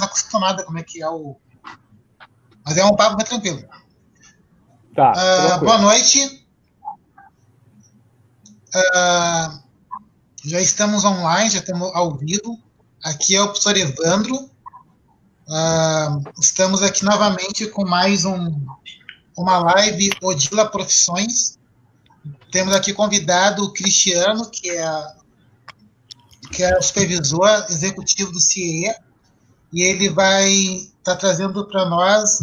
acostumada como é que é o... Mas é um papo bem tranquilo. Tá, boa noite. Já estamos online, já estamos ao vivo. Aqui é o professor Evandro. Estamos aqui novamente com mais uma live Odila Profissões. Temos aqui convidado o Cristiano, que é o supervisor executivo do CIE, e ele vai estar trazendo para nós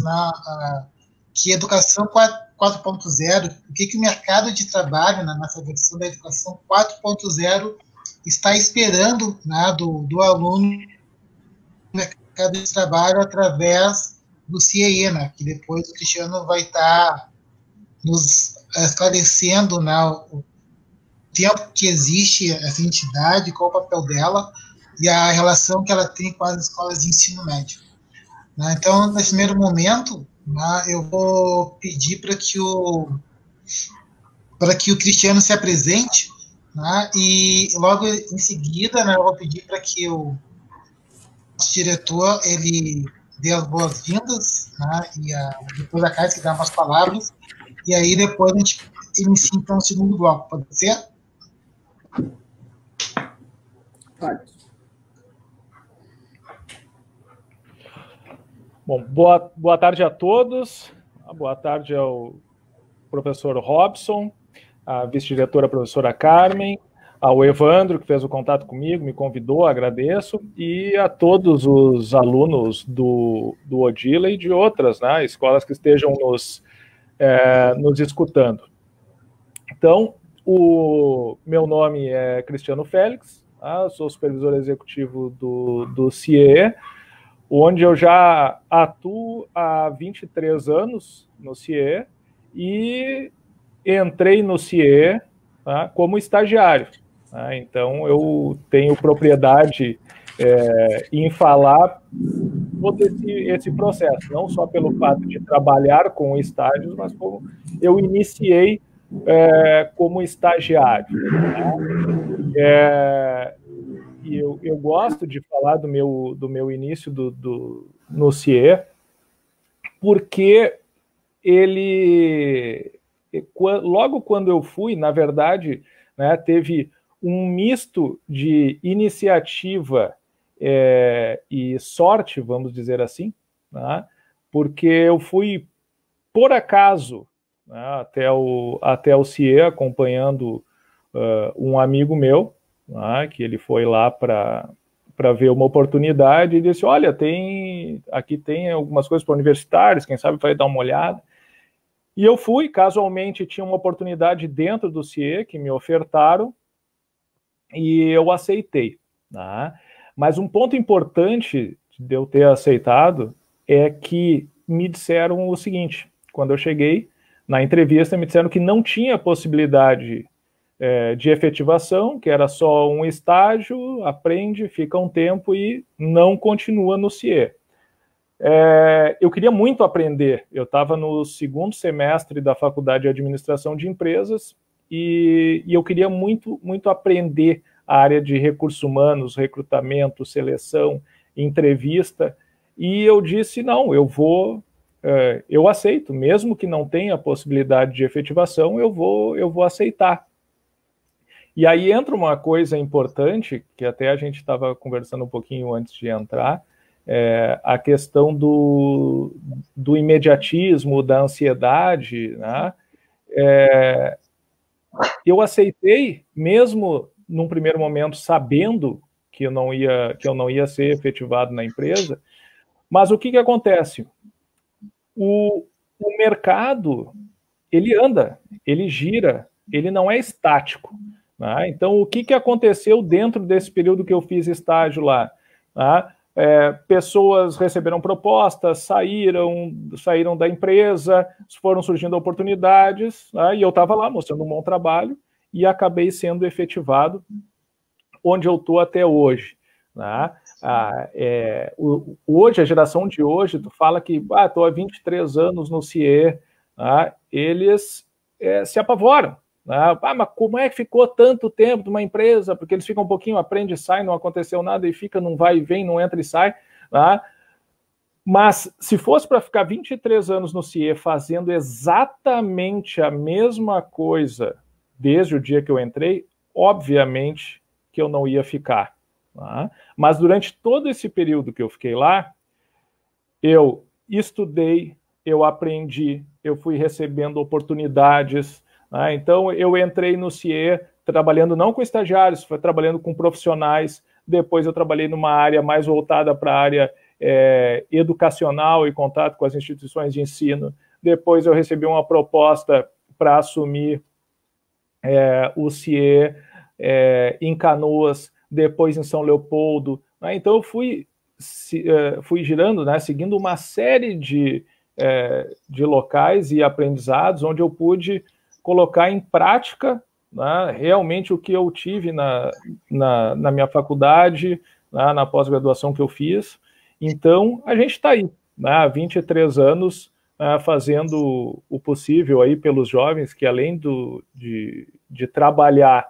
que educação 4.0, o que o mercado de trabalho, nessa versão da educação 4.0, está esperando, né, do aluno no mercado de trabalho através do CIE, né, que depois o Cristiano vai estar nos esclarecendo, né, o tempo que existe essa entidade, qual o papel dela e a relação que ela tem com as escolas de ensino médio. Né? Então, nesse primeiro momento, né, eu vou pedir para que o Cristiano se apresente, né, e logo em seguida, né, eu vou pedir para que o nosso diretor ele dê as boas-vindas, né, e depois a Cássio que dá umas palavras, e aí depois a gente inicia então o segundo bloco, pode ser? Bom, boa tarde a todos. Boa tarde ao professor Robson, à vice-diretora professora Carmen, ao Evandro, que fez o contato comigo, me convidou, agradeço, e a todos os alunos do Odila e de outras, né, escolas que estejam nos escutando. Então, o meu nome é Cristiano Félix, tá? Sou supervisor executivo do CIE, onde eu já atuo há 23 anos no CIE e entrei no CIE, tá, como estagiário. Tá? Então, eu tenho propriedade em falar todo esse processo, não só pelo fato de trabalhar com estágios, mas como eu iniciei como estagiário. Tá? E eu gosto de falar do meu início no CIE, porque logo quando eu fui, na verdade, né, teve um misto de iniciativa e sorte, vamos dizer assim, né, porque eu fui, por acaso, né, até o CIE, acompanhando um amigo meu, que ele foi lá para ver uma oportunidade e disse, olha, aqui tem algumas coisas para universitários, quem sabe vai dar uma olhada. E eu fui, casualmente tinha uma oportunidade dentro do CIE que me ofertaram e eu aceitei. Tá? Mas um ponto importante de eu ter aceitado é que me disseram o seguinte, quando eu cheguei na entrevista, me disseram que não tinha possibilidade de efetivação, que era só um estágio, aprende, fica um tempo e não continua no CIE. Eu queria muito aprender, eu estava no segundo semestre da Faculdade de Administração de Empresas e eu queria muito, muito aprender a área de recursos humanos, recrutamento, seleção, entrevista, e eu disse, não, eu aceito, mesmo que não tenha possibilidade de efetivação, eu vou aceitar. E aí entra uma coisa importante, que até a gente estava conversando um pouquinho antes de entrar, a questão do imediatismo, da ansiedade, né? Eu aceitei, mesmo num primeiro momento, sabendo que eu não ia ser efetivado na empresa, mas o que acontece? O mercado, ele anda, ele gira, ele não é estático. Né? Então, o que aconteceu dentro desse período que eu fiz estágio lá? Né? Pessoas receberam propostas, saíram da empresa, foram surgindo oportunidades, né? E eu estava lá mostrando um bom trabalho e acabei sendo efetivado onde eu estou até hoje. Né? Hoje, a geração de hoje, tu fala que estou há 23 anos no CIE, né? Eles se apavoram. Né? Mas como é que ficou tanto tempo de uma empresa? Porque eles ficam um pouquinho, aprende e sai, não aconteceu nada, e fica, não vai e vem, não entra e sai. Né? Mas, se fosse para ficar 23 anos no CIE fazendo exatamente a mesma coisa desde o dia que eu entrei, obviamente que eu não ia ficar. Tá? Mas, durante todo esse período que eu fiquei lá, eu estudei, eu aprendi, eu fui recebendo oportunidades. Tá? Então, eu entrei no CIE trabalhando não com estagiários, foi trabalhando com profissionais. Depois eu trabalhei numa área mais voltada para a área educacional e contato com as instituições de ensino. Depois eu recebi uma proposta para assumir o CIE em Canoas, depois em São Leopoldo. Né? Então eu fui girando, né, seguindo uma série de locais e aprendizados onde eu pude colocar em prática, né, realmente o que eu tive na minha faculdade, né, na pós-graduação que eu fiz. Então, a gente está aí, né, há 23 anos, fazendo o possível aí pelos jovens que, além de trabalhar,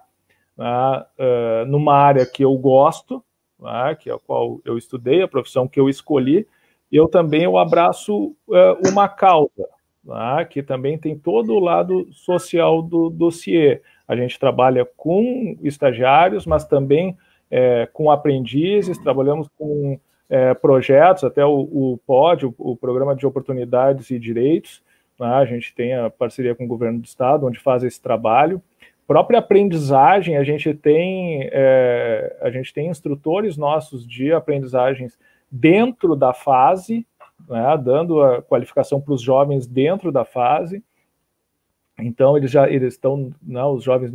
né, numa área que eu gosto, né, que é a qual eu estudei, a profissão que eu escolhi, eu também abraço uma causa, né, que também tem todo o lado social do CIE. A gente trabalha com estagiários, mas também com aprendizes, trabalhamos com projetos, até o POD, o Programa de Oportunidades e Direitos, né? A gente tem a parceria com o governo do estado, onde faz esse trabalho. Própria aprendizagem, a gente tem instrutores nossos de aprendizagens dentro da fase, né? Dando a qualificação para os jovens dentro da fase. Então, eles estão, né, os jovens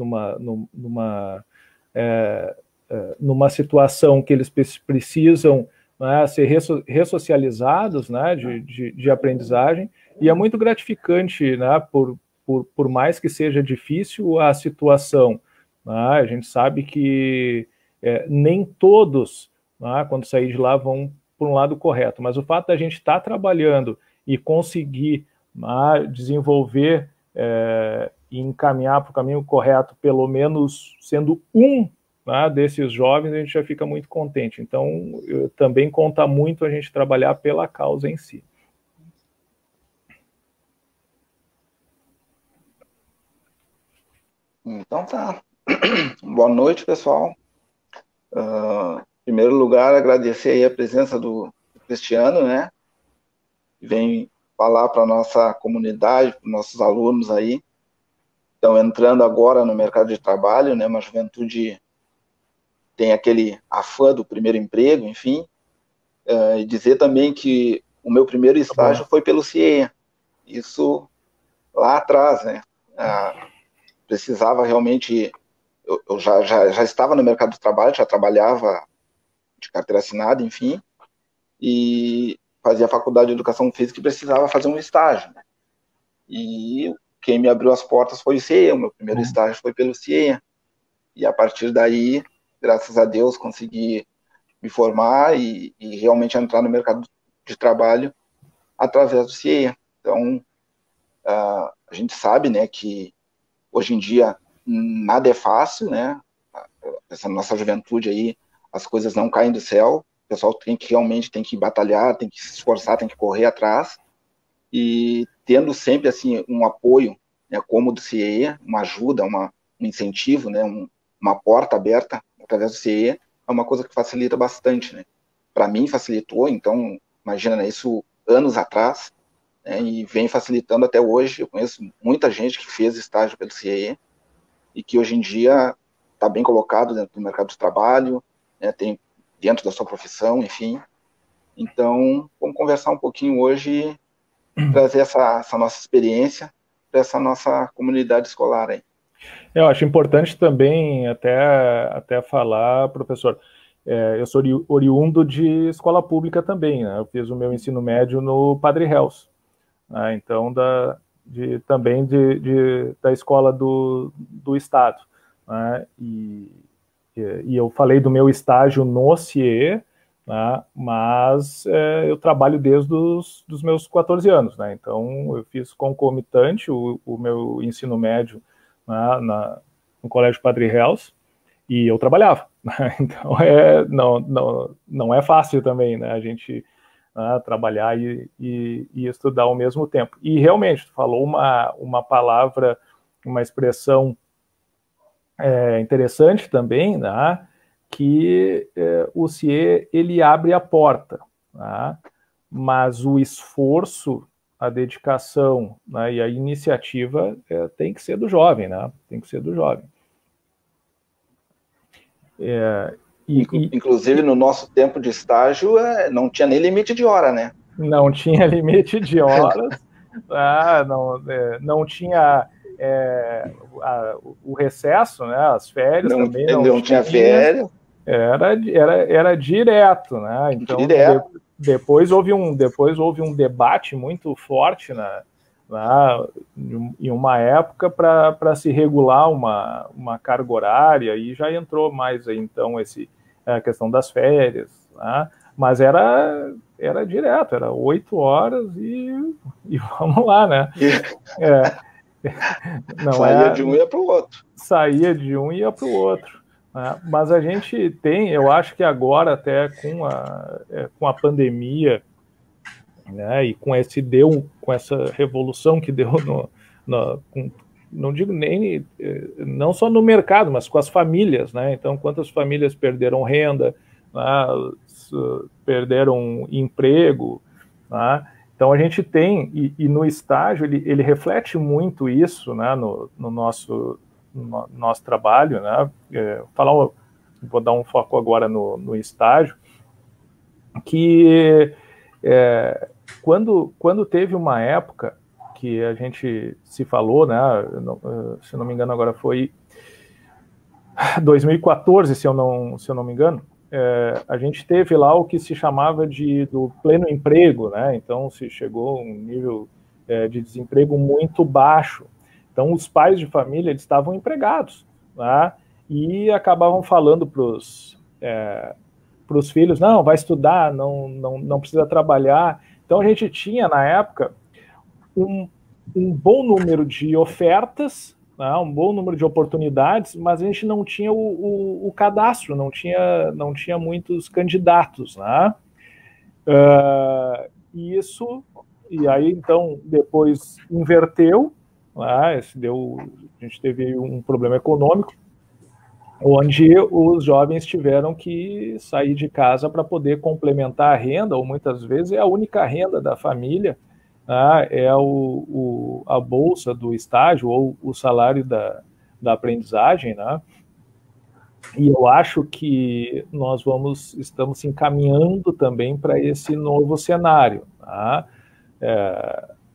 numa situação que eles precisam, né, ser ressocializados, né, de aprendizagem, e é muito gratificante, né, por mais que seja difícil a situação, né, a gente sabe que nem todos, né, quando sair de lá, vão por um lado correto, mas o fato da gente estar trabalhando e conseguir, né, desenvolver e encaminhar para o caminho correto, pelo menos sendo desses jovens, a gente já fica muito contente. Então, também conta muito a gente trabalhar pela causa em si. Então tá. Boa noite, pessoal. Em primeiro lugar, agradecer aí a presença do Cristiano, né? Que vem falar para a nossa comunidade, para os nossos alunos aí. Estão entrando agora no mercado de trabalho, né? Uma juventude tem aquele afã do primeiro emprego, enfim. E dizer também que o meu primeiro estágio foi pelo CIE. Isso lá atrás, né? Precisava realmente... Eu já estava no mercado de trabalho, já trabalhava de carteira assinada, enfim, e fazia faculdade de educação física e precisava fazer um estágio. Né? E quem me abriu as portas foi o CIE, o meu primeiro estágio foi pelo CIE. E a partir daí, graças a Deus, consegui me formar e realmente entrar no mercado de trabalho através do CIE. Então, a gente sabe, né, que hoje em dia nada é fácil, né? Essa nossa juventude aí, as coisas não caem do céu. O pessoal realmente tem que batalhar, tem que se esforçar, tem que correr atrás. E tendo sempre assim um apoio, né, como o do CIE, uma ajuda, um incentivo, né, uma porta aberta através do CIE, é uma coisa que facilita bastante, né? Para mim facilitou, então imagina, né, isso anos atrás, né, e vem facilitando até hoje. Eu conheço muita gente que fez estágio pelo CIE e que hoje em dia está bem colocado dentro do mercado de trabalho, né, tem dentro da sua profissão, enfim. Então, vamos conversar um pouquinho hoje e trazer essa nossa experiência para essa nossa comunidade escolar aí. Eu acho importante também até falar, professor, eu sou oriundo de escola pública também, né? Eu fiz o meu ensino médio no Padre Reus, né? Então também da escola do Estado, né? E eu falei do meu estágio no CIE, né? Mas eu trabalho desde os meus 14 anos, né? Então eu fiz concomitante o meu ensino médio, né, no Colégio Padre Reus, e eu trabalhava, né? Então não é fácil também, né? A gente né, trabalhar e estudar ao mesmo tempo. E realmente, tu falou uma palavra, uma expressão interessante também, né, que o CIE, ele abre a porta, né, mas o esforço, a dedicação, né, e a iniciativa tem que ser do jovem, né, tem que ser do jovem. Inclusive, no nosso tempo de estágio, não tinha nem limite de hora, né? Não tinha limite de horas, não tinha o recesso, né? As férias também não tinha férias. Era direto, né? Então, direto. Depois houve um debate muito forte em uma época para se regular uma carga horária, e já entrou mais aí, então, a questão das férias, né? Mas era direto, era 8 horas e vamos lá, né? Saía de um e ia para o outro. Saía de um e ia para o outro. Né? Mas a gente tem, eu acho que agora, até com a pandemia, né, e com essa revolução que deu não digo nem não só no mercado, mas com as famílias, né? Então, quantas famílias perderam renda, né, perderam emprego, né? Então a gente tem, e no estágio ele reflete muito isso, né, no nosso trabalho, né? Vou dar um foco agora no estágio, que quando teve uma época que a gente se falou, né, se não me engano agora foi 2014, se eu não me engano, a gente teve lá o que se chamava do pleno emprego, né? Então se chegou a um nível de desemprego muito baixo. Então os pais de família, eles estavam empregados, né? E acabavam falando para os filhos, não, vai estudar, não precisa trabalhar. Então a gente tinha na época um bom número de ofertas, né, um bom número de oportunidades, mas a gente não tinha o cadastro, não tinha muitos candidatos, né? E aí então depois inverteu, né, a gente teve um problema econômico, onde os jovens tiveram que sair de casa para poder complementar a renda, ou muitas vezes é a única renda da família, é a bolsa do estágio ou o salário da aprendizagem, né? E eu acho que nós estamos encaminhando também para esse novo cenário, tá?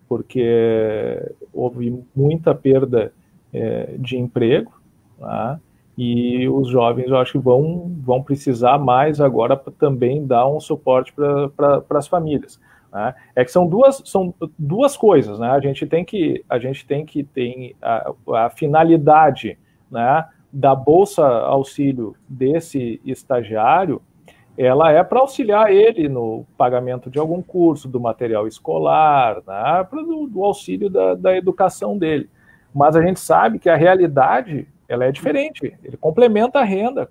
Porque houve muita perda de emprego, tá? E os jovens, eu acho que vão precisar mais agora para também dar um suporte para as famílias. Né? Que são duas coisas, né? A gente tem que ter a finalidade, né, da bolsa auxílio desse estagiário, ela é para auxiliar ele no pagamento de algum curso, do material escolar, né, do auxílio da educação dele. Mas a gente sabe que a realidade, ela é diferente, ele complementa a renda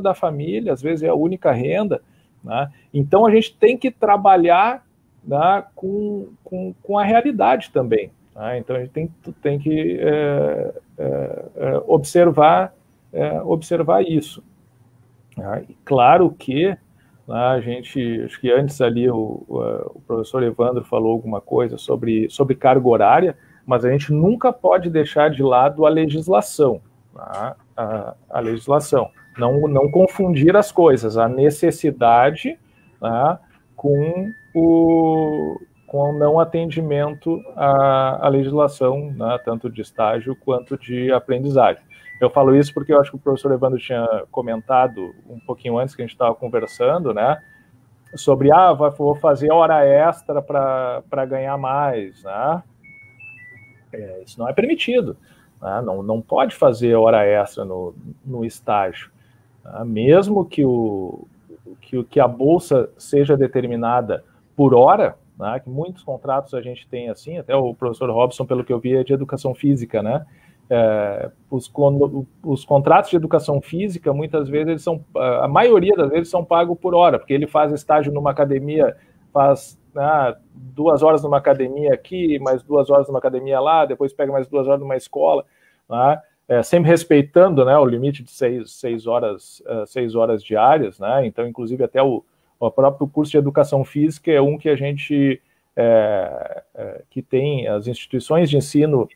da família, às vezes é a única renda, né? Então a gente tem que trabalhar, né, com a realidade também, né? Então a gente tem que observar isso, né? E claro que, né, acho que antes ali o professor Evandro falou alguma coisa sobre carga horária, mas a gente nunca pode deixar de lado a legislação, tá? A legislação, não confundir as coisas, a necessidade, tá, com o não atendimento à legislação, né, tanto de estágio quanto de aprendizagem. Eu falo isso porque eu acho que o professor Evandro tinha comentado um pouquinho antes que a gente estava conversando, né, sobre, vou fazer hora extra para ganhar mais, né? Isso não é permitido, né? Não pode fazer hora extra no estágio, né? Mesmo que a bolsa seja determinada por hora, né? Que muitos contratos a gente tem assim, até o professor Robson, pelo que eu vi, é de educação física, né? Os contratos de educação física, muitas vezes, a maioria das vezes são pagos por hora, porque ele faz estágio numa academia faz 2 horas numa academia aqui, mais 2 horas numa academia lá, depois pega mais 2 horas numa escola, né? Sempre respeitando, né, o limite de 6 horas diárias, né? Então, inclusive, até o próprio curso de educação física é um que a gente que tem, as instituições de ensino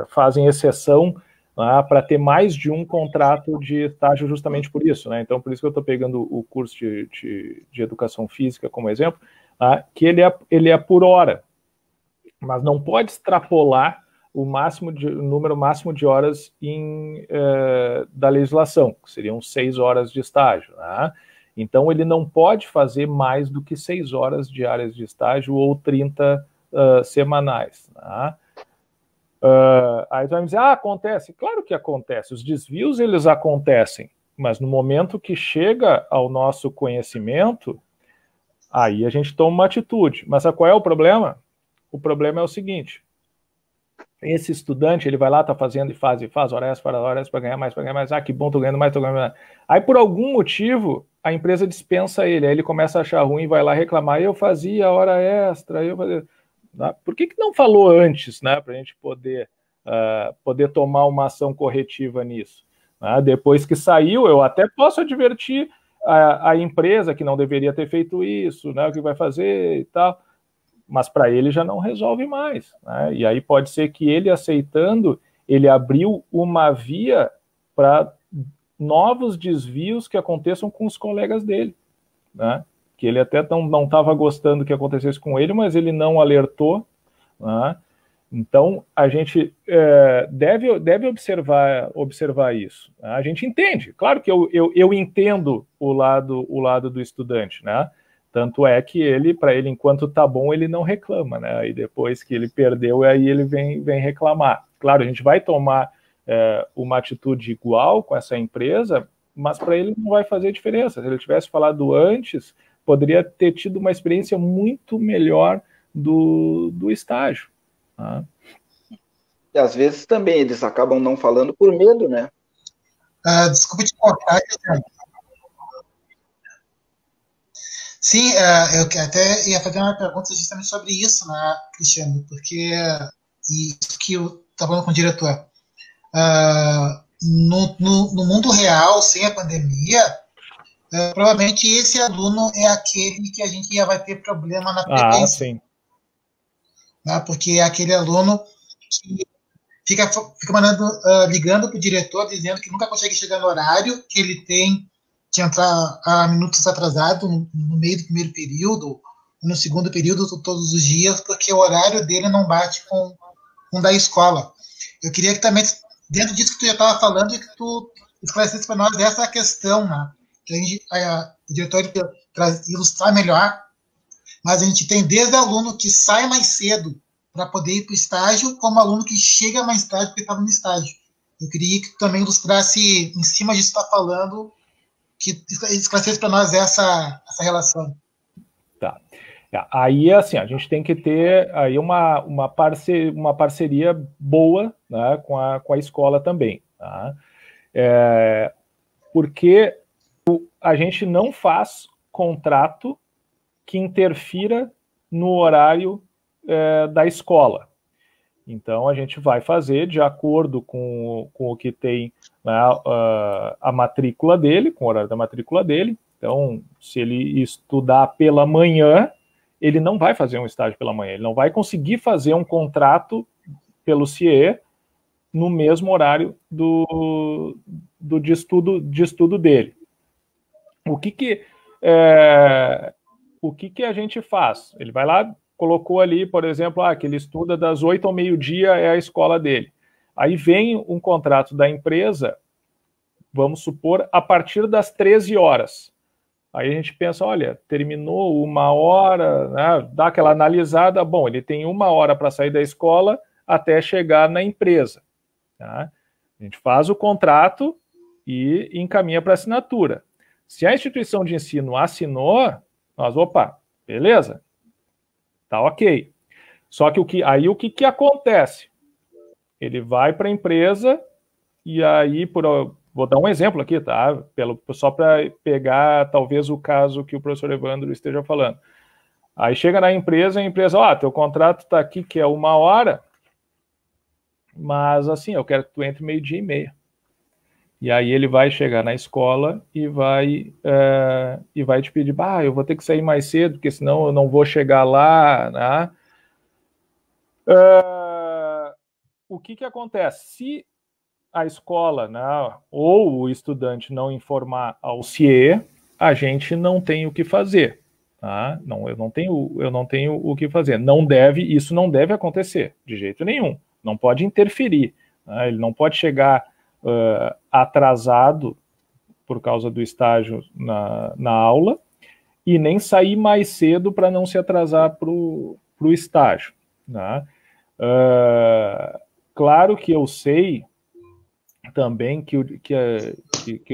fazem exceção, né, para ter mais de um contrato de estágio justamente por isso, né? Então, por isso que eu estou pegando o curso de educação física como exemplo, né, que ele é por hora, mas não pode extrapolar o número máximo de horas da legislação, que seriam 6 horas de estágio, né? Então, ele não pode fazer mais do que 6 horas diárias de estágio ou 30 semanais, né? Aí tu vai me dizer, acontece. Claro que acontece, os desvios eles acontecem, mas no momento que chega ao nosso conhecimento, aí a gente toma uma atitude. Mas qual é o problema? O problema é o seguinte: esse estudante, ele vai lá, tá fazendo e faz horas para ganhar mais, que bom, tô ganhando mais. Aí, por algum motivo, a empresa dispensa ele, aí ele começa a achar ruim, vai lá reclamar, eu fazia hora extra, Por que não falou antes, né, para a gente poder tomar uma ação corretiva nisso? Depois que saiu, eu até posso advertir a empresa que não deveria ter feito isso, né, o que vai fazer e tal, mas para ele já não resolve mais, né? E aí pode ser que ele aceitando, ele abriu uma via para novos desvios que aconteçam com os colegas dele, né? Que ele até não estava gostando que acontecesse com ele, mas ele não alertou, né? Então, a gente deve observar isso, né? A gente entende, claro que eu entendo o lado do estudante, né? Tanto é que para ele, enquanto tá bom, ele não reclama, né? Aí depois que ele perdeu, aí ele vem reclamar. Claro, a gente vai tomar uma atitude igual com essa empresa, mas para ele não vai fazer diferença. Se ele tivesse falado antes, poderia ter tido uma experiência muito melhor do estágio, né? E às vezes também eles acabam não falando por medo, né? Desculpa te cortar, Cristiano. Sim, eu até ia fazer uma pergunta justamente sobre isso, né, Cristiano, porque isso que eu estava falando com o diretor, no mundo real, sem a pandemia, provavelmente esse aluno é aquele que a gente já vai ter problema na frequência. Sim. Né, porque é aquele aluno que fica ligando para o diretor, dizendo que nunca consegue chegar no horário, que ele tem que entrar minutos atrasado no meio do primeiro período, no segundo período, todos os dias, porque o horário dele não bate com o da escola. Eu queria que também, dentro disso que tu já estava falando, que tu esclarecesse para nós essa questão, né? Que o diretor ilustrar melhor, mas a gente tem desde aluno que sai mais cedo para poder ir para o estágio, como aluno que chega mais tarde porque estava no estágio. Eu queria que tu também ilustrasse, em cima disso que tu está falando, que esclarecesse para nós essa relação. Tá. Aí, assim, a gente tem que ter aí uma parceria boa, né, com a escola também, tá? Porque a gente não faz contrato que interfira no horário da escola. Então, a gente vai fazer de acordo com o que tem, né, a matrícula dele, com o horário da matrícula dele. Então, se ele estudar pela manhã, ele não vai fazer um estágio pela manhã, ele não vai conseguir fazer um contrato pelo CIE no mesmo horário de estudo dele. O que a gente faz? Ele vai lá, colocou ali, por exemplo, que ele estuda das 8 ao meio-dia, é a escola dele. Aí vem um contrato da empresa, vamos supor, a partir das 13 horas. Aí a gente pensa, olha, terminou 1 hora, né, dá aquela analisada, bom, ele tem 1 hora para sair da escola até chegar na empresa. Tá? A gente faz o contrato e encaminha para assinatura. Se a instituição de ensino assinou, nós, beleza, tá ok. Só que o que acontece? Ele vai para a empresa e aí, vou dar um exemplo aqui, tá? Só para pegar talvez o caso que o professor Evandro esteja falando. Aí chega na empresa, a empresa, ó, teu contrato está aqui, que é 1 hora, mas assim, eu quero que tu entre 12:30. E aí ele vai chegar na escola e vai te pedir, eu vou ter que sair mais cedo, porque senão eu não vou chegar lá, né? O que acontece? Se a escola, né, ou o estudante não informar ao CIE, a gente não tem o que fazer. Tá? Não, eu não tenho o que fazer. Isso não deve acontecer, de jeito nenhum. Não pode interferir. Né? Ele não pode chegar atrasado por causa do estágio na aula e nem sair mais cedo para não se atrasar para o estágio. Né? Claro que eu sei também que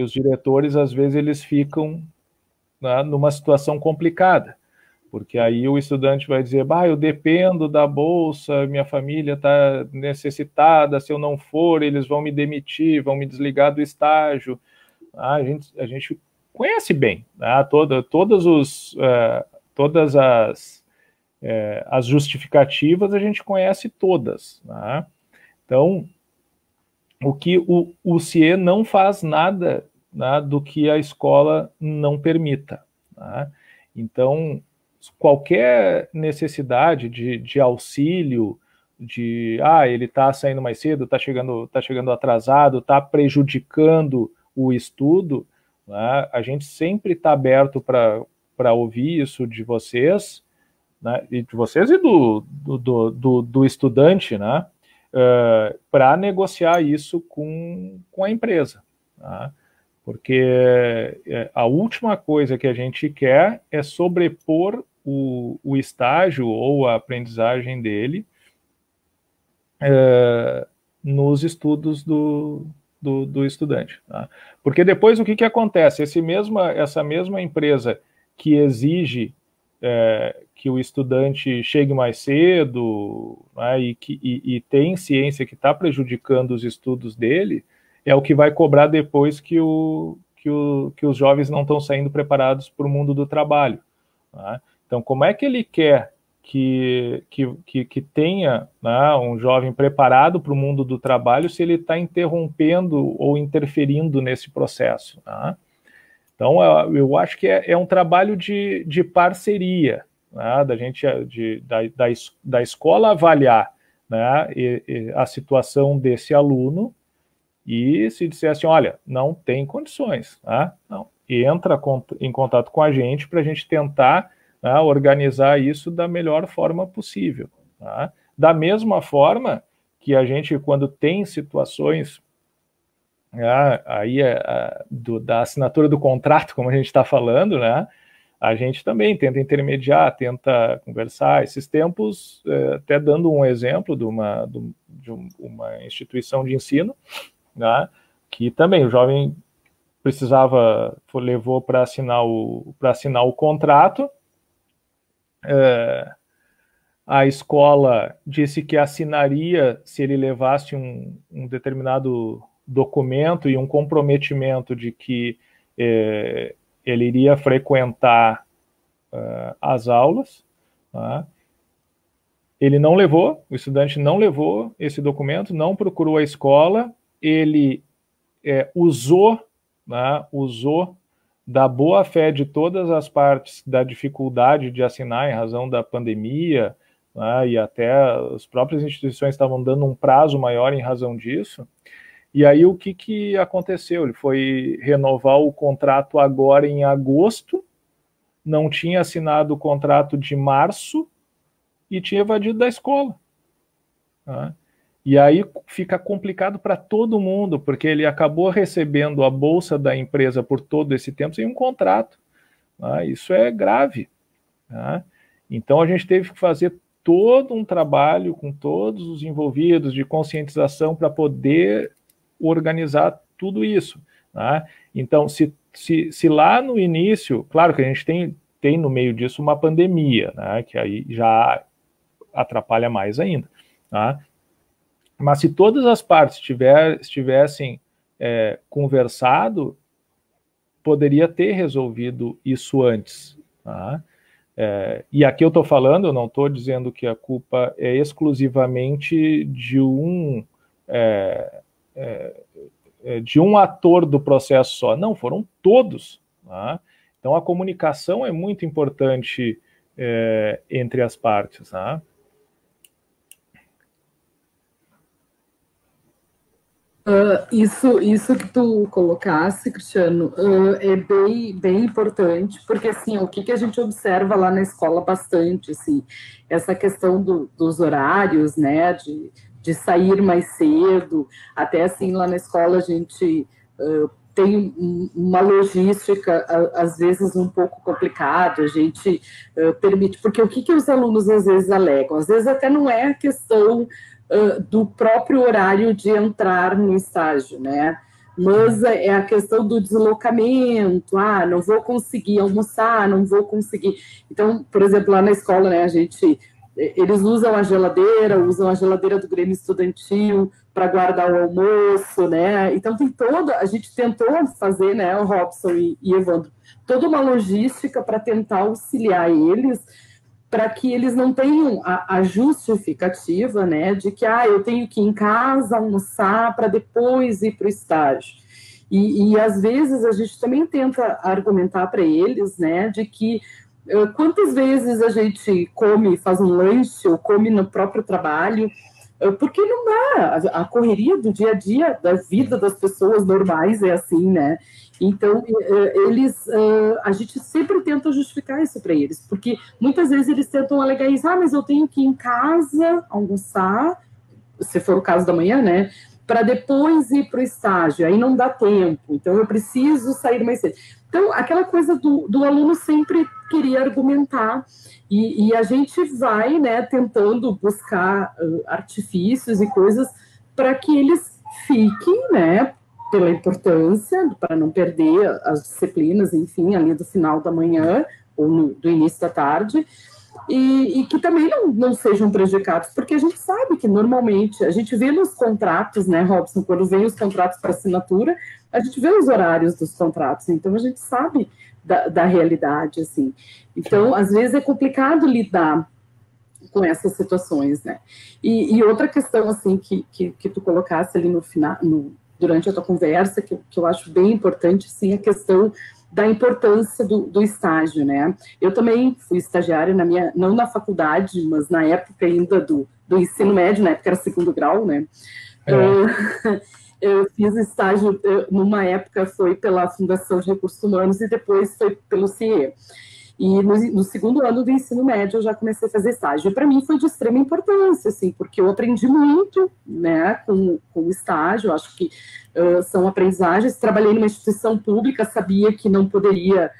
os diretores, às vezes, eles ficam, né, numa situação complicada, porque aí o estudante vai dizer, eu dependo da bolsa, minha família está necessitada, se eu não for, eles vão me demitir, vão me desligar do estágio. A gente conhece bem, né, todas as justificativas, a gente conhece todas. Né? Então, o CIE não faz nada, né, do que a escola não permita. Né? Então, qualquer necessidade de auxílio, ele está saindo mais cedo, está chegando atrasado, está prejudicando o estudo, né? A gente sempre está aberto para ouvir isso de vocês, né? E de vocês e do estudante, né? Para negociar isso com a empresa. Tá? Porque a última coisa que a gente quer é sobrepor o estágio ou a aprendizagem dele nos estudos do estudante. Tá? Porque depois o que acontece? Essa mesma empresa que exige que o estudante chegue mais cedo, né, e tem ciência que está prejudicando os estudos dele, é o que vai cobrar depois que os jovens não estão saindo preparados para o mundo do trabalho. Né? Então, como é que ele quer que tenha, né, um jovem preparado para o mundo do trabalho se ele está interrompendo ou interferindo nesse processo? Né? Então, eu acho que é um trabalho de parceria, né, da escola avaliar, né, a situação desse aluno e se disser assim, olha, não tem condições, né, não, entra em contato com a gente para a gente tentar, né, organizar isso da melhor forma possível. Né. Da mesma forma que a gente, quando tem situações da assinatura do contrato, como a gente está falando, né? A gente também tenta intermediar, tenta conversar. Esses tempos, até dando um exemplo de uma instituição de ensino, né? Que também o jovem levou para assinar o contrato. A escola disse que assinaria se ele levasse um determinado documento e um comprometimento de que ele iria frequentar as aulas. Tá? Ele não levou, o estudante não levou esse documento, não procurou a escola, ele usou da boa-fé de todas as partes da dificuldade de assinar em razão da pandemia, né, e até as próprias instituições estavam dando um prazo maior em razão disso. E aí o que aconteceu? Ele foi renovar o contrato agora em agosto, não tinha assinado o contrato de março e tinha evadido da escola. Tá? E aí fica complicado para todo mundo, porque ele acabou recebendo a bolsa da empresa por todo esse tempo sem um contrato. Tá? Isso é grave. Tá? Então a gente teve que fazer todo um trabalho com todos os envolvidos de conscientização para poder organizar tudo isso. Tá? Então, se lá no início, claro que a gente tem no meio disso uma pandemia, né, que aí já atrapalha mais ainda. Tá? Mas se todas as partes estivessem conversado, poderia ter resolvido isso antes. Tá? E aqui eu estou falando, eu não estou dizendo que a culpa é exclusivamente de um ator do processo só. Não, foram todos. Tá? Então a comunicação é muito importante entre as partes. Tá? Isso que tu colocasse, Cristiano, é bem importante, porque assim, o que a gente observa lá na escola bastante, assim, essa questão dos horários, né, de sair mais cedo, até assim, lá na escola a gente tem uma logística, às vezes, um pouco complicada, a gente permite, porque o que os alunos às vezes alegam? Às vezes até não é a questão do próprio horário de entrar no estágio, né? Mas é a questão do deslocamento, não vou conseguir almoçar, não vou conseguir. Então, por exemplo, lá na escola, né, eles usam a geladeira do Grêmio Estudantil para guardar o almoço, né? Então a gente tentou fazer, né, o Robson e Evandro, toda uma logística para tentar auxiliar eles, para que eles não tenham a justificativa, né, de que eu tenho que ir em casa almoçar para depois ir para o estágio. E às vezes a gente também tenta argumentar para eles, né, de que quantas vezes a gente come, faz um lanche ou come no próprio trabalho, porque não dá, a correria do dia a dia, da vida das pessoas normais é assim, né? Então, a gente sempre tenta justificar isso para eles, porque muitas vezes eles tentam alegar isso, mas eu tenho que ir em casa almoçar, se for o caso da manhã, né? Para depois ir para o estágio, aí não dá tempo, então eu preciso sair mais cedo. Então, aquela coisa do aluno sempre querer argumentar, e a gente vai, né, tentando buscar artifícios e coisas para que eles fiquem, né, pela importância, para não perder as disciplinas, enfim, ali do final da manhã ou do início da tarde, e que também não sejam prejudicados, porque a gente sabe que normalmente, a gente vê nos contratos, né, Robson, quando vem os contratos para assinatura, a gente vê os horários dos contratos, então a gente sabe da realidade, assim. Então, às vezes é complicado lidar com essas situações, né. E outra questão, assim, que tu colocasse ali no final, durante a tua conversa, que eu acho bem importante, sim, a questão da importância do estágio, né? Eu também fui estagiária não na faculdade, mas na época ainda do ensino médio, na época era segundo grau, né? Eu fiz estágio, numa época foi pela Fundação de Recursos Humanos e depois foi pelo CIE. E no segundo ano do ensino médio eu já comecei a fazer estágio. E para mim foi de extrema importância, assim, porque eu aprendi muito, né, com o estágio. Eu acho que são aprendizagens. Trabalhei numa instituição pública, sabia que não poderia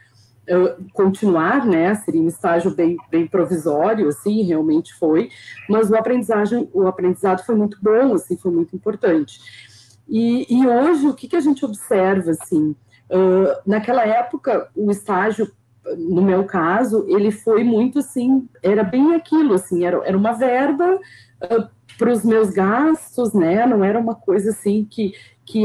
continuar, né, seria um estágio bem provisório, assim, realmente foi. Mas o aprendizado foi muito bom, assim, foi muito importante. E hoje, o que a gente observa, assim, naquela época, o estágio, no meu caso, ele foi muito, assim, era bem aquilo, assim, era uma verba para os meus gastos, né, não era uma coisa, assim, que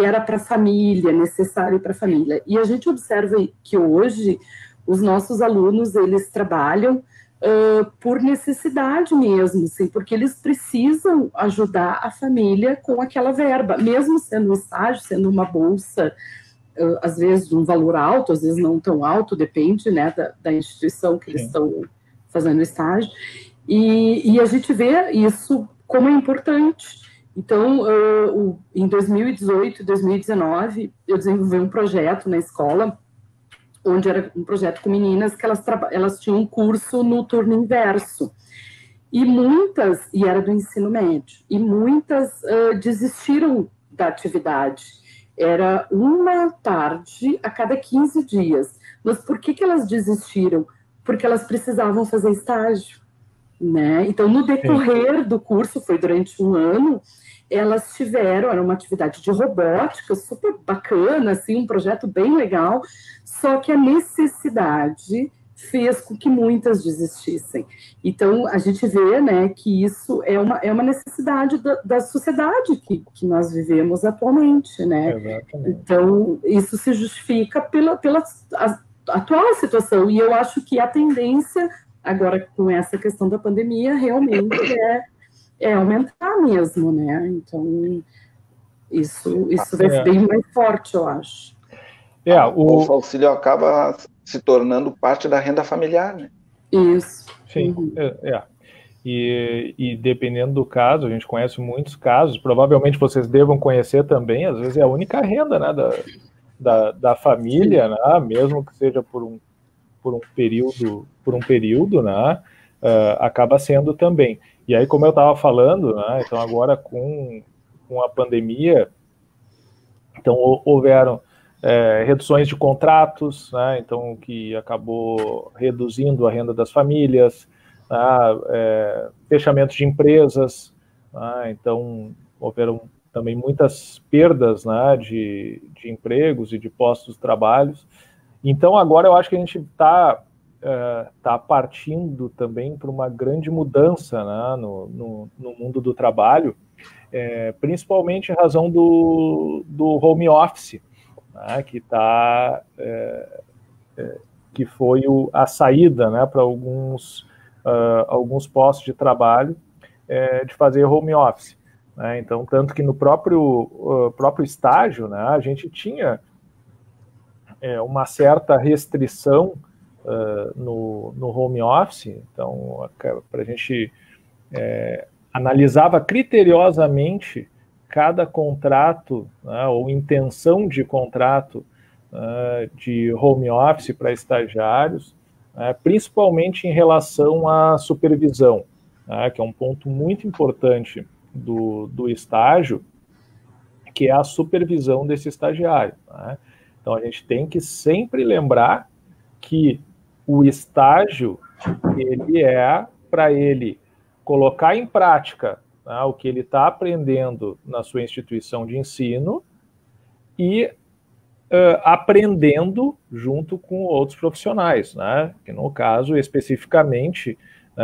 era para a família, necessário para a família. E a gente observa que hoje, os nossos alunos, eles trabalham por necessidade mesmo, assim, porque eles precisam ajudar a família com aquela verba, mesmo sendo um estágio, sendo uma bolsa, às vezes de um valor alto, às vezes não tão alto, depende, né, da instituição que eles estão fazendo estágio, e a gente vê isso como é importante. Então, em 2018 e 2019, eu desenvolvi um projeto na escola, onde era um projeto com meninas que elas tinham um curso no turno inverso, e era do ensino médio, e muitas desistiram da atividade. Era uma tarde a cada 15 dias. Mas por que elas desistiram? Porque elas precisavam fazer estágio, né? Então, no decorrer do curso, foi durante um ano, elas era uma atividade de robótica, super bacana, assim, um projeto bem legal, só que a necessidade fez com que muitas desistissem. Então, a gente vê, né, que isso é uma necessidade da sociedade que nós vivemos atualmente, né? Exatamente. Então, isso se justifica pela atual situação, e eu acho que a tendência Agora, com essa questão da pandemia, realmente é aumentar mesmo, né? Então, isso vai ser bem mais forte, eu acho. O auxílio acaba se tornando parte da renda familiar, né? Isso. Sim, E dependendo do caso, a gente conhece muitos casos, provavelmente vocês devam conhecer também, às vezes é a única renda, né, da família, né, mesmo que seja por um período, né, acaba sendo também. E aí, como eu estava falando, né, então agora com a pandemia, então houveram reduções de contratos, né, então que acabou reduzindo a renda das famílias, fechamento de empresas, então houveram também muitas perdas, né, de empregos e de postos de trabalho. Então agora eu acho que a gente está partindo também para uma grande mudança, né, no mundo do trabalho, principalmente em razão do home office, né, que foi a saída, né, para alguns postos de trabalho de fazer home office, né? Então, tanto que no próprio estágio, né, a gente tinha uma certa restrição no home office. Então, para a gente analisava criteriosamente cada contrato, né, ou intenção de contrato de home office para estagiários, principalmente em relação à supervisão, que é um ponto muito importante do estágio, que é a supervisão desse estagiário. Então, a gente tem que sempre lembrar que o estágio, ele para ele colocar em prática o que ele está aprendendo na sua instituição de ensino e aprendendo junto com outros profissionais, né? Que no caso, especificamente,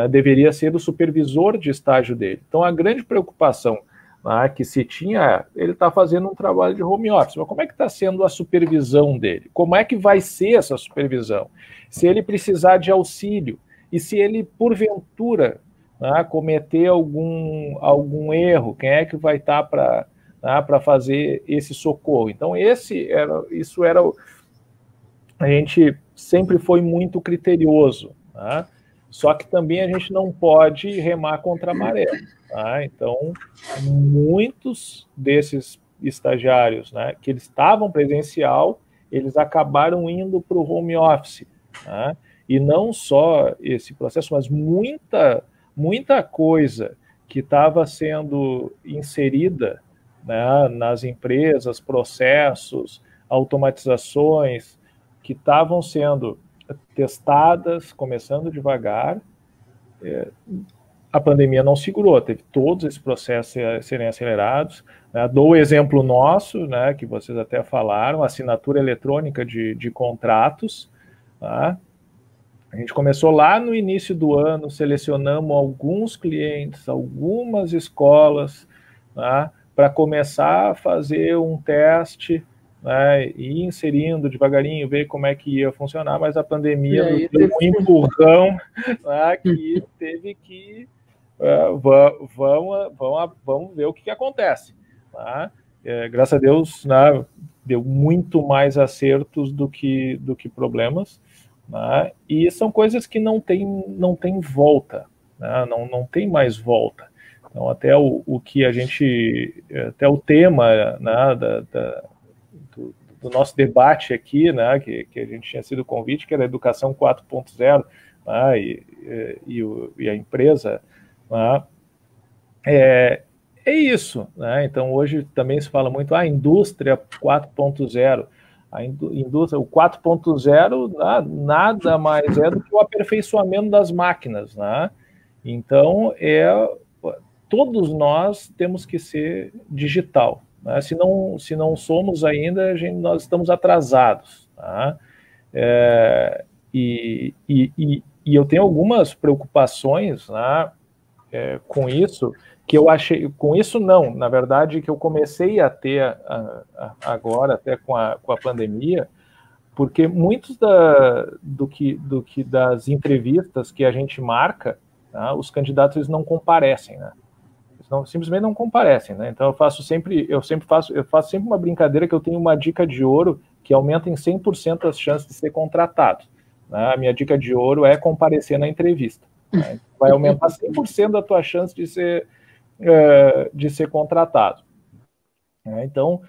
deveria ser o supervisor de estágio dele. Então, a grande preocupação que se tinha, ele está fazendo um trabalho de home office, mas como é que está sendo a supervisão dele? Como é que vai ser essa supervisão? Se ele precisar de auxílio, e se ele, porventura, cometer algum erro, quem é que vai estar para fazer esse socorro? Então, a gente sempre foi muito criterioso, só que também a gente não pode remar contra a maré. Então, muitos desses estagiários, que eles estavam presencial, eles acabaram indo para o home office. E não só esse processo, mas muita coisa que estava sendo inserida, nas empresas, processos, automatizações, que estavam sendo testadas, começando devagar. A pandemia não segurou, teve todos esses processos serem acelerados. Dou o exemplo nosso, que vocês até falaram, assinatura eletrônica de contratos. A gente começou lá no início do ano, selecionamos alguns clientes, algumas escolas, para começar a fazer um teste, e ir inserindo devagarinho, ver como é que ia funcionar, mas a pandemia nos deu um empurrão, que teve que vamos ver o que acontece. Graças a Deus, deu muito mais acertos do que problemas, e são coisas que não tem volta, não tem mais volta. Então, até o que a gente, até o tema do nosso debate aqui, que a gente tinha sido o convite, que era a Educação 4.0, e a empresa, é isso. Então, hoje também se fala muito indústria 4.0. A indústria, o 4.0 nada mais é do que o aperfeiçoamento das máquinas. Então, todos nós temos que ser digital. Se não somos ainda, nós estamos atrasados. E eu tenho algumas preocupações com isso, que eu achei, com isso não, na verdade, que eu comecei a ter agora, até com a pandemia, porque muitos das entrevistas que a gente marca, tá, os candidatos eles não comparecem, né? Eles simplesmente não comparecem, né? Então eu faço sempre uma brincadeira que eu tenho uma dica de ouro que aumenta em 100% as chances de ser contratado. Né? A minha dica de ouro é comparecer na entrevista. Né? Vai aumentar 100% da tua chance de ser contratado. Então,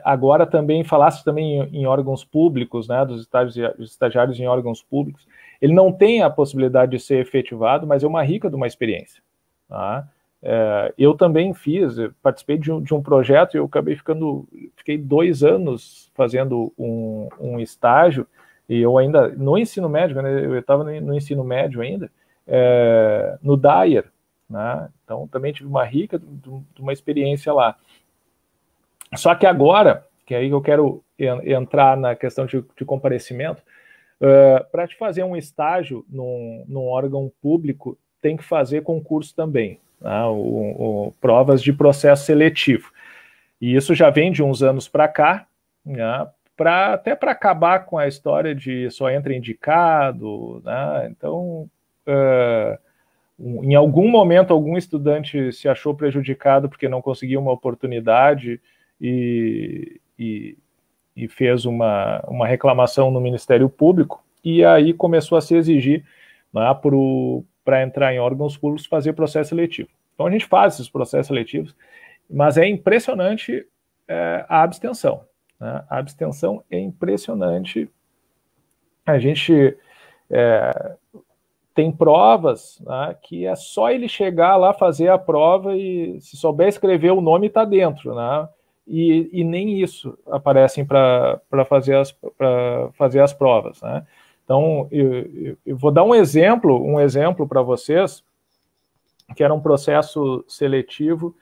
agora também, falasse também em órgãos públicos, né, dos estagiários em órgãos públicos, ele não tem a possibilidade de ser efetivado, mas é uma rica de uma experiência. Tá? Eu também participei de um projeto, e eu fiquei 2 anos fazendo um estágio, e eu ainda, no ensino médio, né, eu estava no ensino médio ainda, no DAIR, né, então também tive uma rica de uma experiência lá. Só que agora, que aí eu quero entrar na questão de comparecimento, para te fazer um estágio num órgão público, tem que fazer concurso também, né, provas de processo seletivo. E isso já vem de uns anos para cá, né, até para acabar com a história de só entra indicado, né, então... em algum momento, algum estudante se achou prejudicado porque não conseguiu uma oportunidade e fez uma reclamação no Ministério Público, e aí começou a se exigir, né, para entrar em órgãos públicos, fazer processo seletivo. Então a gente faz esses processos seletivos, mas é impressionante a abstenção. Né? A abstenção é impressionante. A gente... tem provas, né, que é só ele chegar lá, fazer a prova e se souber escrever o nome, está dentro, né? E nem isso aparecem para fazer as provas, né? Então, eu vou dar um exemplo para vocês, que era um processo seletivo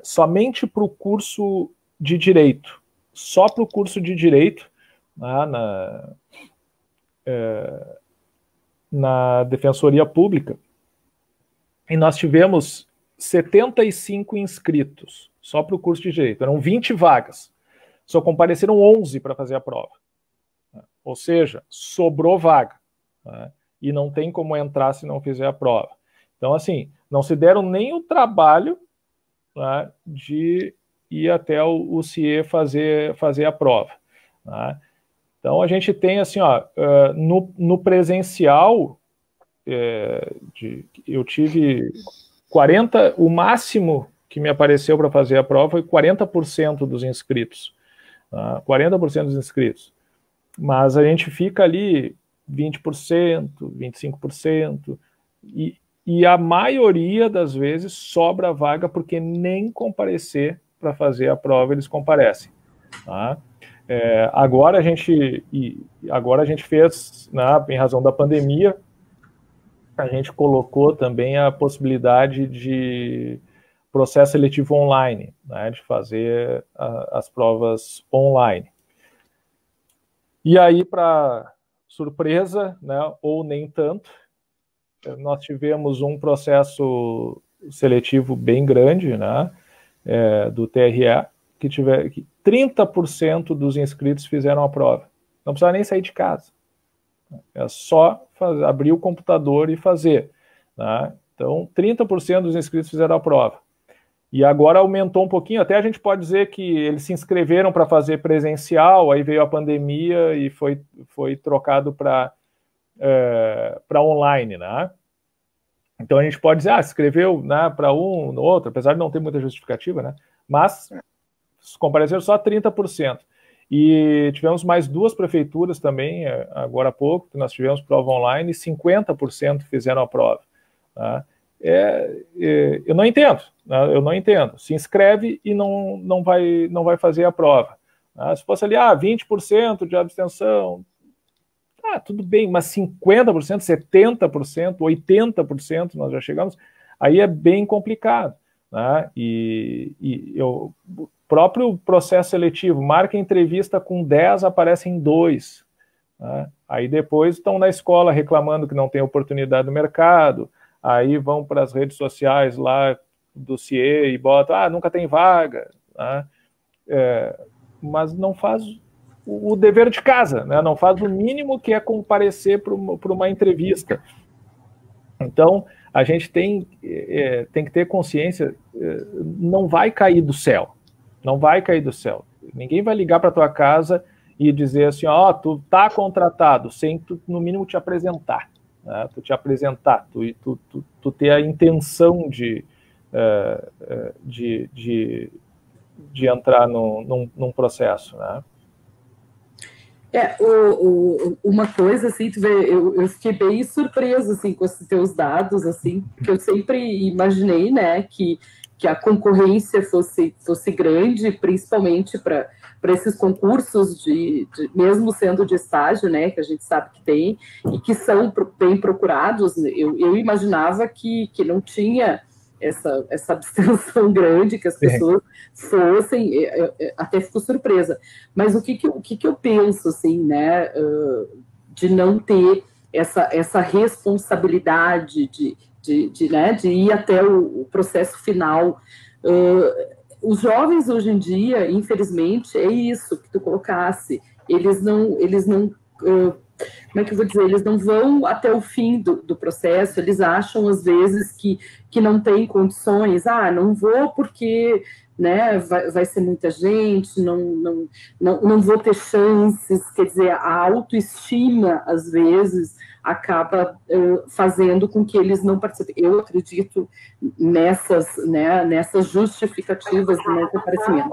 somente para o curso de Direito, só para o curso de Direito, né, na Defensoria Pública, e nós tivemos 75 inscritos, só para o curso de Direito. Eram 20 vagas. Só compareceram 11 para fazer a prova. Ou seja, sobrou vaga. Né? E não tem como entrar se não fizer a prova. Então, assim, não se deram nem o trabalho, né, de ir até o CIE fazer a prova. Né? Então, a gente tem, assim, ó, no presencial, eu tive 40%, o máximo que me apareceu para fazer a prova foi 40% dos inscritos. 40% dos inscritos. Mas a gente fica ali 20%, 25%, e a maioria das vezes sobra vaga porque nem comparecer para fazer a prova eles comparecem. Tá? Agora a gente fez, né, em razão da pandemia, a gente colocou também a possibilidade de processo seletivo online, né, de fazer as provas online. E aí, para surpresa, né, ou nem tanto, nós tivemos um processo seletivo bem grande, né, do TRE, que 30% dos inscritos fizeram a prova. Não precisava nem sair de casa. É só abrir o computador e fazer. Né? Então, 30% dos inscritos fizeram a prova. E agora aumentou um pouquinho, até a gente pode dizer que eles se inscreveram para fazer presencial, aí veio a pandemia e foi trocado para online, né? Então a gente pode dizer, se inscreveu, né, para um, no outro, apesar de não ter muita justificativa, né? Mas compareceram só 30%. E tivemos mais 2 prefeituras também, agora há pouco, que nós tivemos prova online, e 50% fizeram a prova. Tá? Eu não entendo, né? Eu não entendo. Se inscreve e não vai fazer a prova. Tá? Se fosse ali, 20% de abstenção, tudo bem, mas 50%, 70%, 80% nós já chegamos, aí é bem complicado. Né? O próprio processo seletivo, marca entrevista com 10, aparecem 2. Né? Aí depois estão na escola reclamando que não tem oportunidade no mercado, aí vão para as redes sociais lá do CIE e botam, nunca tem vaga. Né? Mas não faz o dever de casa, né? Não faz o mínimo que é comparecer para uma entrevista. Então, a gente tem que ter consciência, não vai cair do céu, não vai cair do céu. Ninguém vai ligar para tua casa e dizer assim, ó, tu tá contratado, sem tu, no mínimo, te apresentar, né? Tu te apresentar, tu ter a intenção de entrar num processo, né? Uma coisa, assim, tu vê, eu fiquei bem surpresa, assim, com esses teus dados, assim, que eu sempre imaginei, né, que a concorrência fosse grande, principalmente para esses concursos, mesmo sendo de estágio, né, que a gente sabe que tem, e que são bem procurados. Eu imaginava que não tinha essa abstenção grande, que as pessoas fossem, até fico surpresa. Mas o que eu penso, assim, né, de não ter essa responsabilidade de ir até o processo final. Os jovens hoje em dia, infelizmente, é isso que tu colocasse, eles não como é que eu vou dizer, eles não vão até o fim do processo, eles acham às vezes que não tem condições, não vou porque, né, vai ser muita gente, não vou ter chances, quer dizer, a autoestima às vezes acaba fazendo com que eles não participem. Eu acredito nessas justificativas do não comparecimento.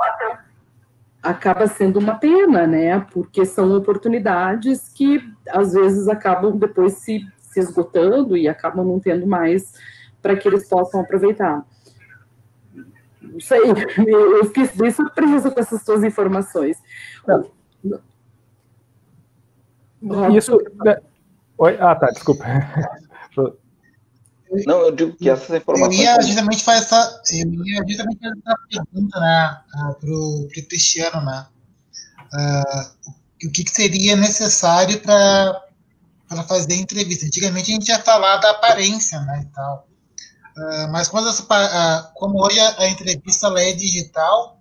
Acaba sendo uma pena, né? Porque são oportunidades que às vezes acabam depois se esgotando e acabam não tendo mais para que eles possam aproveitar. Não sei, eu fiquei bem surpresa com essas suas informações. Isso. Oi? Tá, desculpa. Não, eu digo que essas informações... Eu ia justamente fazer essa pergunta, né, para o Cristiano, né? O que seria necessário para fazer entrevista? Antigamente a gente ia falar da aparência, né, e tal. Mas como hoje a entrevista ela é digital,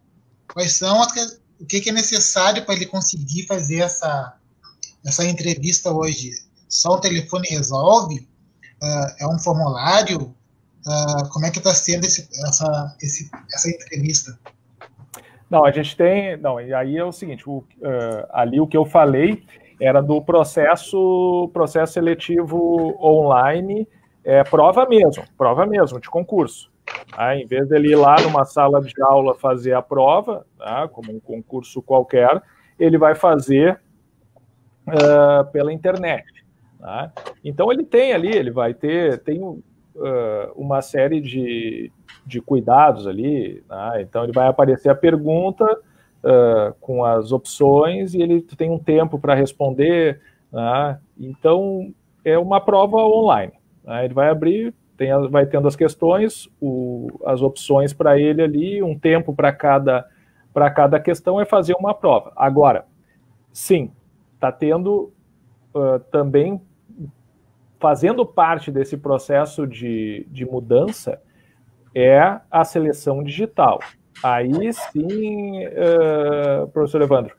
quais são o que é necessário para ele conseguir fazer essa entrevista hoje? Só o telefone resolve? É um formulário? Como é que está sendo essa entrevista? Não, a gente tem... Não, e aí é o seguinte, ali o que eu falei era do processo seletivo online, prova mesmo, de concurso. Em vez dele ir lá numa sala de aula fazer a prova, como um concurso qualquer, ele vai fazer pela internet. Então ele tem ali, tem uma série de cuidados ali, então ele vai aparecer a pergunta com as opções e ele tem um tempo para responder, então é uma prova online, ele vai abrir, vai tendo as questões, as opções para ele ali, um tempo para cada questão é fazer uma prova. Agora, sim, está tendo também, fazendo parte desse processo de mudança, é a seleção digital. Aí sim, professor Evandro,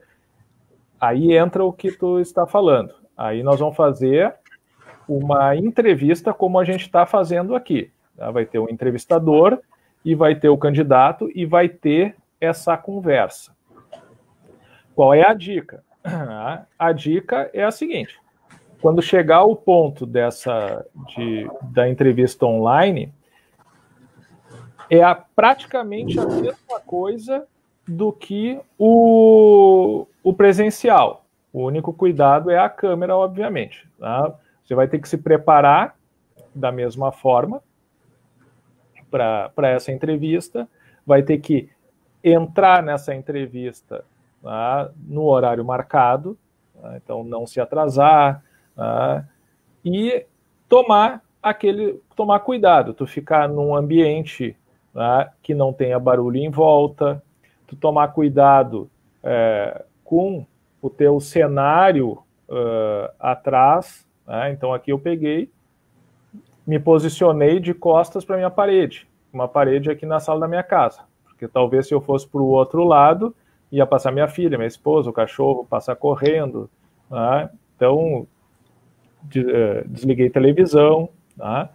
aí entra o que tu está falando. Aí nós vamos fazer uma entrevista como a gente está fazendo aqui. Vai ter o entrevistador e vai ter o candidato e vai ter essa conversa. Qual é a dica? A dica é a seguinte: quando chegar o ponto da entrevista online, praticamente a mesma coisa do que o presencial. O único cuidado é a câmera, obviamente. Você vai ter que se preparar da mesma forma para essa entrevista, vai ter que entrar nessa entrevista no horário marcado, então não se atrasar, e tomar cuidado, tu ficar num ambiente que não tenha barulho em volta, tu tomar cuidado com o teu cenário atrás, então aqui eu peguei, me posicionei de costas para minha parede, uma parede aqui na sala da minha casa, porque talvez se eu fosse para o outro lado, ia passar minha filha, minha esposa, o cachorro, passar correndo, né? Então, desliguei televisão, né?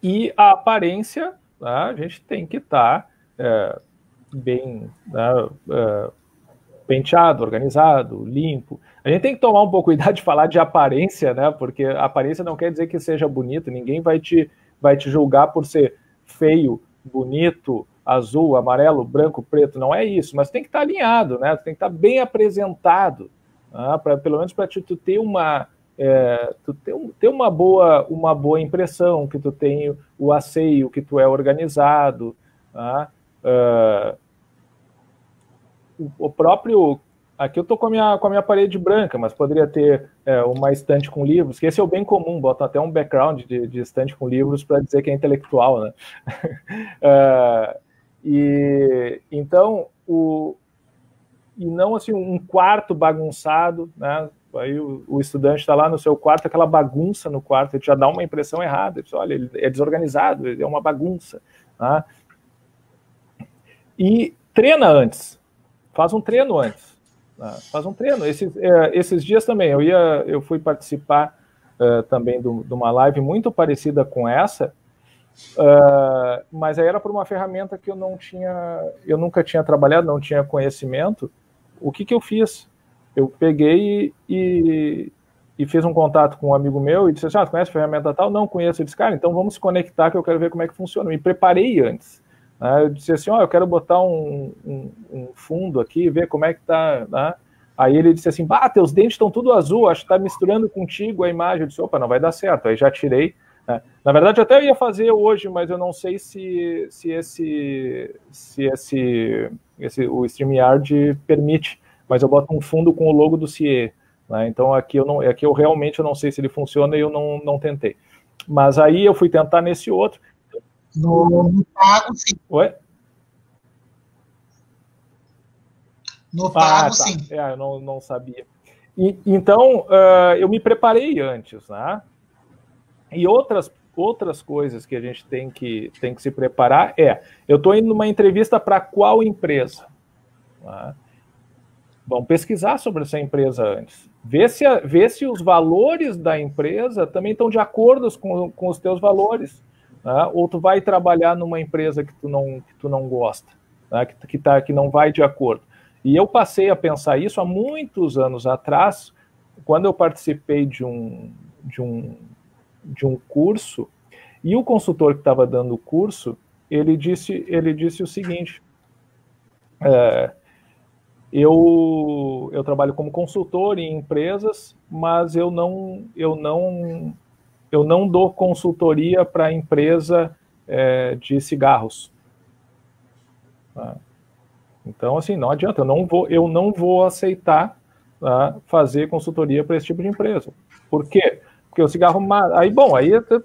E a aparência, né, a gente tem que estar bem, né, penteado, organizado, limpo. A gente tem que tomar um pouco cuidado de falar de aparência, né? Porque aparência não quer dizer que seja bonito, ninguém vai te julgar por ser feio, bonito, azul, amarelo, branco, preto, não é isso, mas tem que estar alinhado, né? Tem que estar bem apresentado, né? Pelo menos para tu ter uma ter uma boa impressão, que tu tem o asseio, que tu é organizado, né? O próprio... Aqui eu estou com a minha parede branca, mas poderia ter uma estante com livros, que esse é o bem comum, botam até um background de estante com livros para dizer que é intelectual, né? Então, e não assim um quarto bagunçado, né? Aí o estudante está lá no seu quarto, aquela bagunça no quarto, ele já dá uma impressão errada, ele diz, olha, ele é desorganizado, ele é uma bagunça, né? E treina antes, faz um treino antes, né? Faz um treino. Esses dias também, eu fui participar também de uma live muito parecida com essa, mas aí era por uma ferramenta que eu nunca tinha trabalhado, não tinha conhecimento. O que eu fiz? Eu peguei e fiz um contato com um amigo meu e disse assim, tu conhece a ferramenta tal? Não conheço. Eu disse, cara, então vamos se conectar que eu quero ver como é que funciona. Me preparei antes. Né? Eu disse assim, eu quero botar um fundo aqui, ver como é que tá, né? Aí ele disse assim, teus dentes estão tudo azul, acho que tá misturando contigo a imagem. Eu disse, opa, não vai dar certo. Aí já tirei. Né? Na verdade, eu até ia fazer hoje, mas eu não sei se o StreamYard permite, mas eu boto um fundo com o logo do CIE, né? Então aqui eu realmente não sei se ele funciona e eu não tentei. Mas aí eu fui tentar nesse outro. No pago, sim. Oi? No pago, sim. Eu não sabia. Então, eu me preparei antes, né? E outras coisas que a gente tem que se preparar eu estou indo numa entrevista para qual empresa? Né? Vamos pesquisar sobre essa empresa antes. Ver se os valores da empresa também estão de acordo com os teus valores. Né? Ou tu vai trabalhar numa empresa que tu não gosta, né? que não vai de acordo. E eu passei a pensar isso há muitos anos atrás, quando eu participei de um curso, e o consultor que estava dando o curso, ele disse o seguinte... Eu trabalho como consultor em empresas, mas eu não dou consultoria para empresa de cigarros. Então, assim, não adianta, eu não vou aceitar fazer consultoria para esse tipo de empresa. Por quê? Porque o cigarro... Aí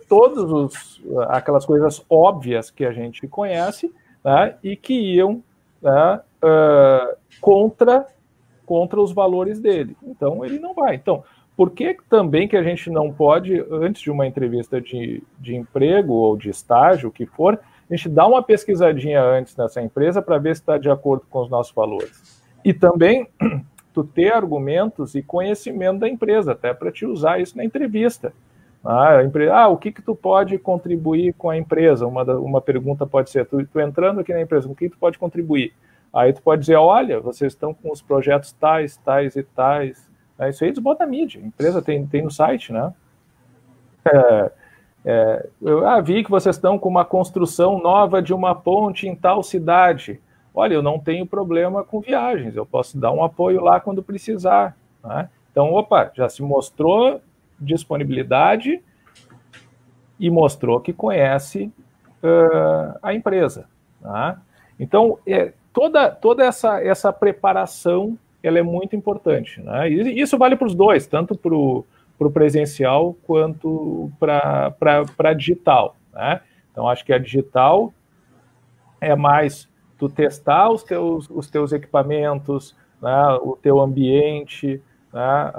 todas aquelas coisas óbvias que a gente conhece, né, e que iam... né, contra os valores dele. Então, ele não vai. Então, por que também que a gente não pode, antes de uma entrevista de emprego ou de estágio, o que for, a gente dá uma pesquisadinha antes nessa empresa para ver se está de acordo com os nossos valores. E também, tu ter argumentos e conhecimento da empresa, até para te usar isso na entrevista. O que tu pode contribuir com a empresa? Uma pergunta pode ser, tu entrando aqui na empresa, o que tu pode contribuir? Aí tu pode dizer, olha, vocês estão com os projetos tais e tais. Isso aí desbota a mídia. A empresa tem no site, né? Eu vi que vocês estão com uma construção nova de uma ponte em tal cidade. Olha, eu não tenho problema com viagens, eu posso dar um apoio lá quando precisar. Né? Então, já se mostrou disponibilidade e mostrou que conhece a empresa. Né? Então, toda essa preparação ela é muito importante. Né? E isso vale para os dois, tanto para o presencial quanto para digital. Né? Então, acho que a digital é mais tu testar os teus equipamentos, né? O teu ambiente, né?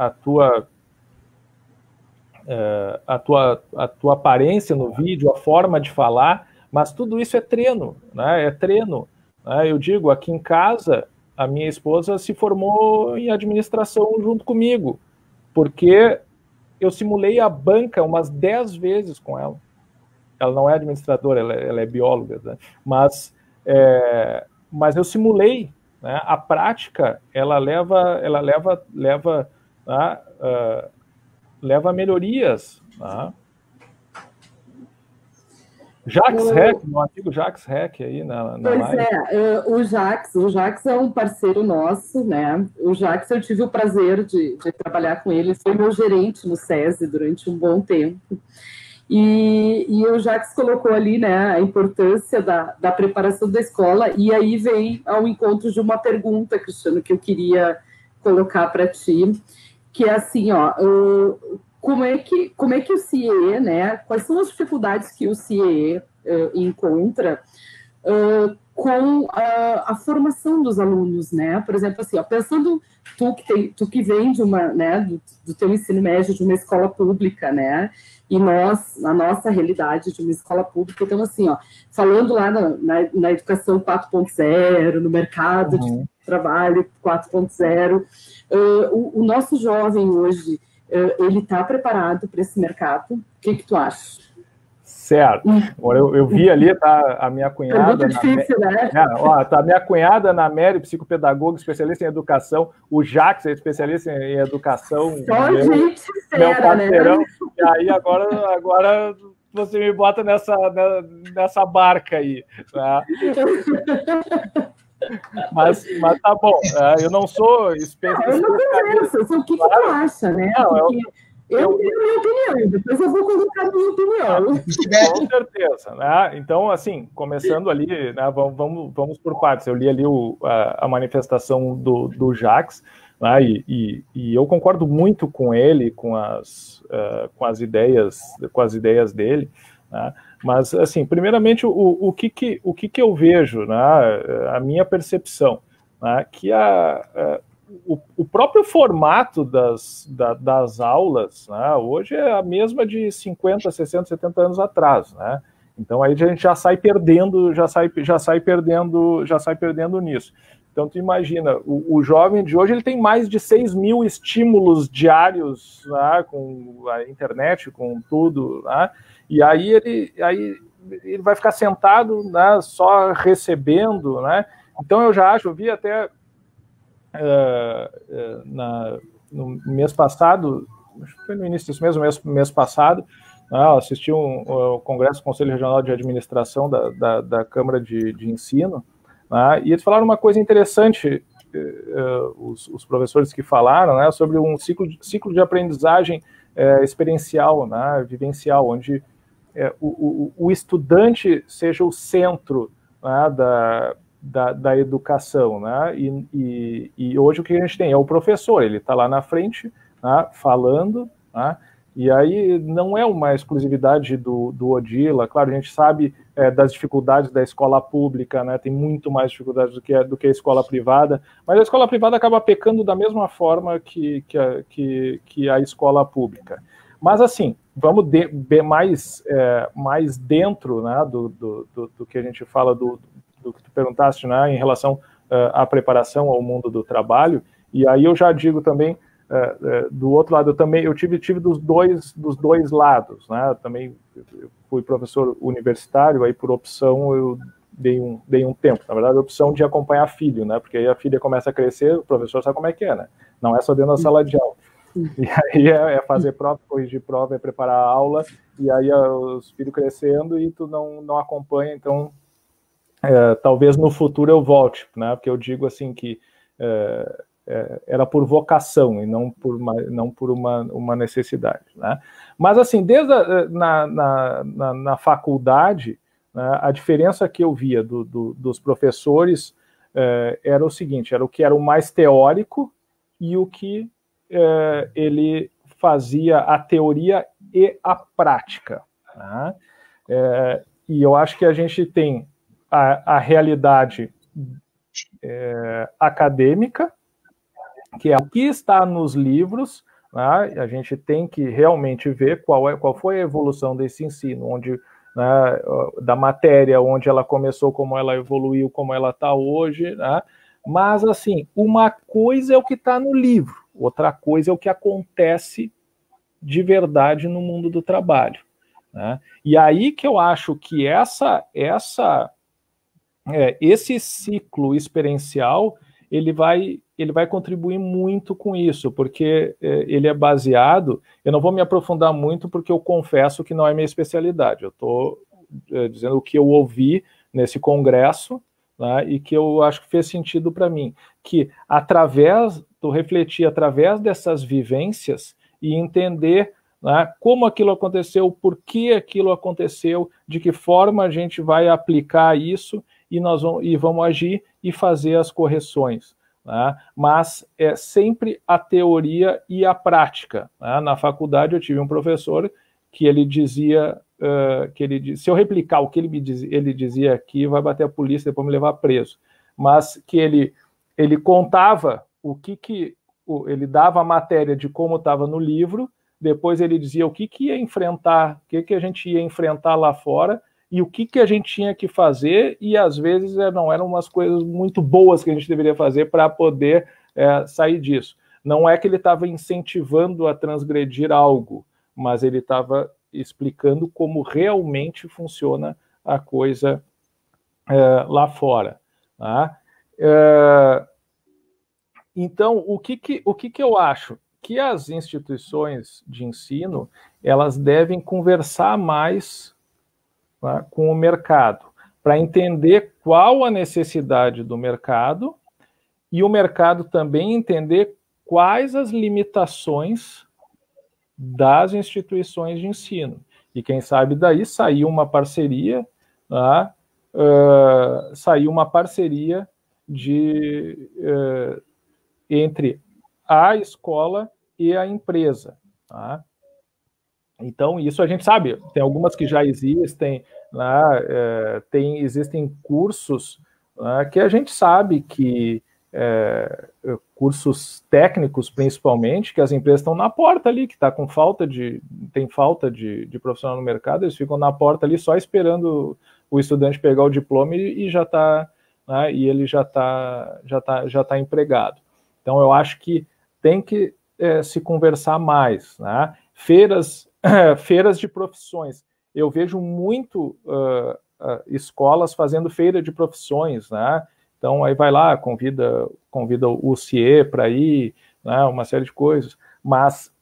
a tua aparência no vídeo, a forma de falar, mas tudo isso é treino, né? É treino né? Eu digo, aqui em casa, a minha esposa se formou em administração junto comigo, porque eu simulei a banca umas 10 vezes com ela. Ela não é administradora, ela é bióloga, né? Mas eu simulei, né? A prática, ela leva leva a melhorias, né? Jacques Heck, meu amigo Jacques Heck aí na live. O Jacques é um parceiro nosso, né? O Jacques, eu tive o prazer de trabalhar com ele, foi meu gerente no SESI durante um bom tempo. E o Jacques colocou ali, né, a importância da preparação da escola, e aí vem ao encontro de uma pergunta, Cristiano, que eu queria colocar para ti, que é assim, ó, como é que o CIEE, né, quais são as dificuldades que o CIEE encontra com a formação dos alunos, né? Por exemplo, assim, ó, pensando tu que vem de uma, né, do teu ensino médio de uma escola pública, né? E nós, na nossa realidade de uma escola pública, então assim, ó, falando lá na educação 4.0, no mercado de trabalho 4.0, o nosso jovem hoje, ele está preparado para esse mercado? O que tu acha? Certo. Agora, eu vi ali, tá a minha cunhada. Difícil, né? Tá a minha cunhada na Mary, psicopedagoga, especialista em educação. O Jacques é especialista em educação. Só gente meu parceirão. Né? E aí, agora você me bota nessa barca aí. Né? Mas tá bom. Eu não sou especialista. Eu não conheço. O que tu acha, né? Não, eu tenho minha opinião, depois eu vou colocar a minha opinião. Com certeza, né? Então, assim, começando ali, né, vamos por partes. Eu li ali a manifestação do Jacques, né, e eu concordo muito com ele, com as ideias dele, né? Mas, assim, primeiramente, o que eu vejo, né, a minha percepção, né, que o próprio formato das aulas, né, hoje é a mesma de 50, 60, 70 anos atrás, né? Então aí a gente já sai perdendo nisso. Então tu imagina, o jovem de hoje ele tem mais de 6.000 estímulos diários, né, com a internet, com tudo, né? E aí ele vai ficar sentado, né, só recebendo, né? Então eu vi até no mês passado, acho que foi no início desse mês passado, assisti o Congresso do Conselho Regional de Administração da Câmara de Ensino, e eles falaram uma coisa interessante, os professores que falaram, né, sobre um ciclo de aprendizagem experiencial, né, vivencial, onde o estudante seja o centro, né, da educação, né? E hoje o que a gente tem é o professor, ele está lá na frente, né, falando, né? E aí não é uma exclusividade do Odila, claro, a gente sabe das dificuldades da escola pública, né? Tem muito mais dificuldades do que a escola privada, mas a escola privada acaba pecando da mesma forma que a escola pública. Mas assim, vamos mais dentro, né, do que a gente fala do que tu perguntaste, né, em relação à preparação ao mundo do trabalho, e aí eu já digo também, do outro lado, eu tive dos dois lados, né, também eu fui professor universitário, aí por opção eu dei um tempo, na verdade, a opção de acompanhar filho, né, porque aí a filha começa a crescer, o professor sabe como é que é, né, não é só dentro da sala de aula, e aí é fazer prova, corrigir prova, é preparar a aula, e aí os filhos crescendo e tu não acompanha, então talvez no futuro eu volte, né? Porque eu digo assim que era por vocação e não por uma necessidade, né? Mas assim, desde na faculdade, né, a diferença que eu via dos professores era o seguinte, era o que era o mais teórico e o que ele fazia a teoria e a prática, né? E eu acho que a gente tem a realidade acadêmica, que é o que está nos livros, né? A gente tem que realmente ver qual foi a evolução desse ensino, onde né, da matéria, onde ela começou, como ela evoluiu, como ela está hoje, né? Mas, assim, uma coisa é o que está no livro, outra coisa é o que acontece de verdade no mundo do trabalho, né? E aí que eu acho que esse ciclo experiencial ele vai contribuir muito com isso, porque ele é baseado, eu não vou me aprofundar muito porque eu confesso que não é minha especialidade, eu estou dizendo o que eu ouvi nesse congresso, né, e que eu acho que fez sentido para mim, que tu refletir através dessas vivências e entender, né, como aquilo aconteceu, por que aquilo aconteceu, de que forma a gente vai aplicar isso e vamos agir e fazer as correções, né? Mas é sempre a teoria e a prática, né? Na faculdade eu tive um professor que ele dizia, se eu replicar o que ele dizia aqui, vai bater a polícia e depois me levar preso, mas que ele contava ele dava a matéria de como estava no livro, depois ele dizia o que ia enfrentar, o que a gente ia enfrentar lá fora, e o que a gente tinha que fazer, e às vezes não eram umas coisas muito boas que a gente deveria fazer para poder sair disso. Não é que ele estava incentivando a transgredir algo, mas ele estava explicando como realmente funciona a coisa lá fora. Tá? Então, o que eu acho? Que as instituições de ensino elas devem conversar mais com o mercado, para entender qual a necessidade do mercado e o mercado também entender quais as limitações das instituições de ensino. E quem sabe daí saiu uma parceria, tá? Saiu uma parceria entre a escola e a empresa, tá? Então, isso a gente sabe, tem algumas que já existem, né, existem cursos, né, que a gente sabe que, cursos técnicos principalmente, que as empresas estão na porta ali, que tem falta de profissional no mercado, eles ficam na porta ali só esperando o estudante pegar o diploma e já está, né, e ele já tá empregado. Então, eu acho que tem que se conversar mais, né? Feiras de profissões. Eu vejo muito escolas fazendo feira de profissões, né? Então, aí vai lá, convida o CIE para ir, né? Uma série de coisas. Mas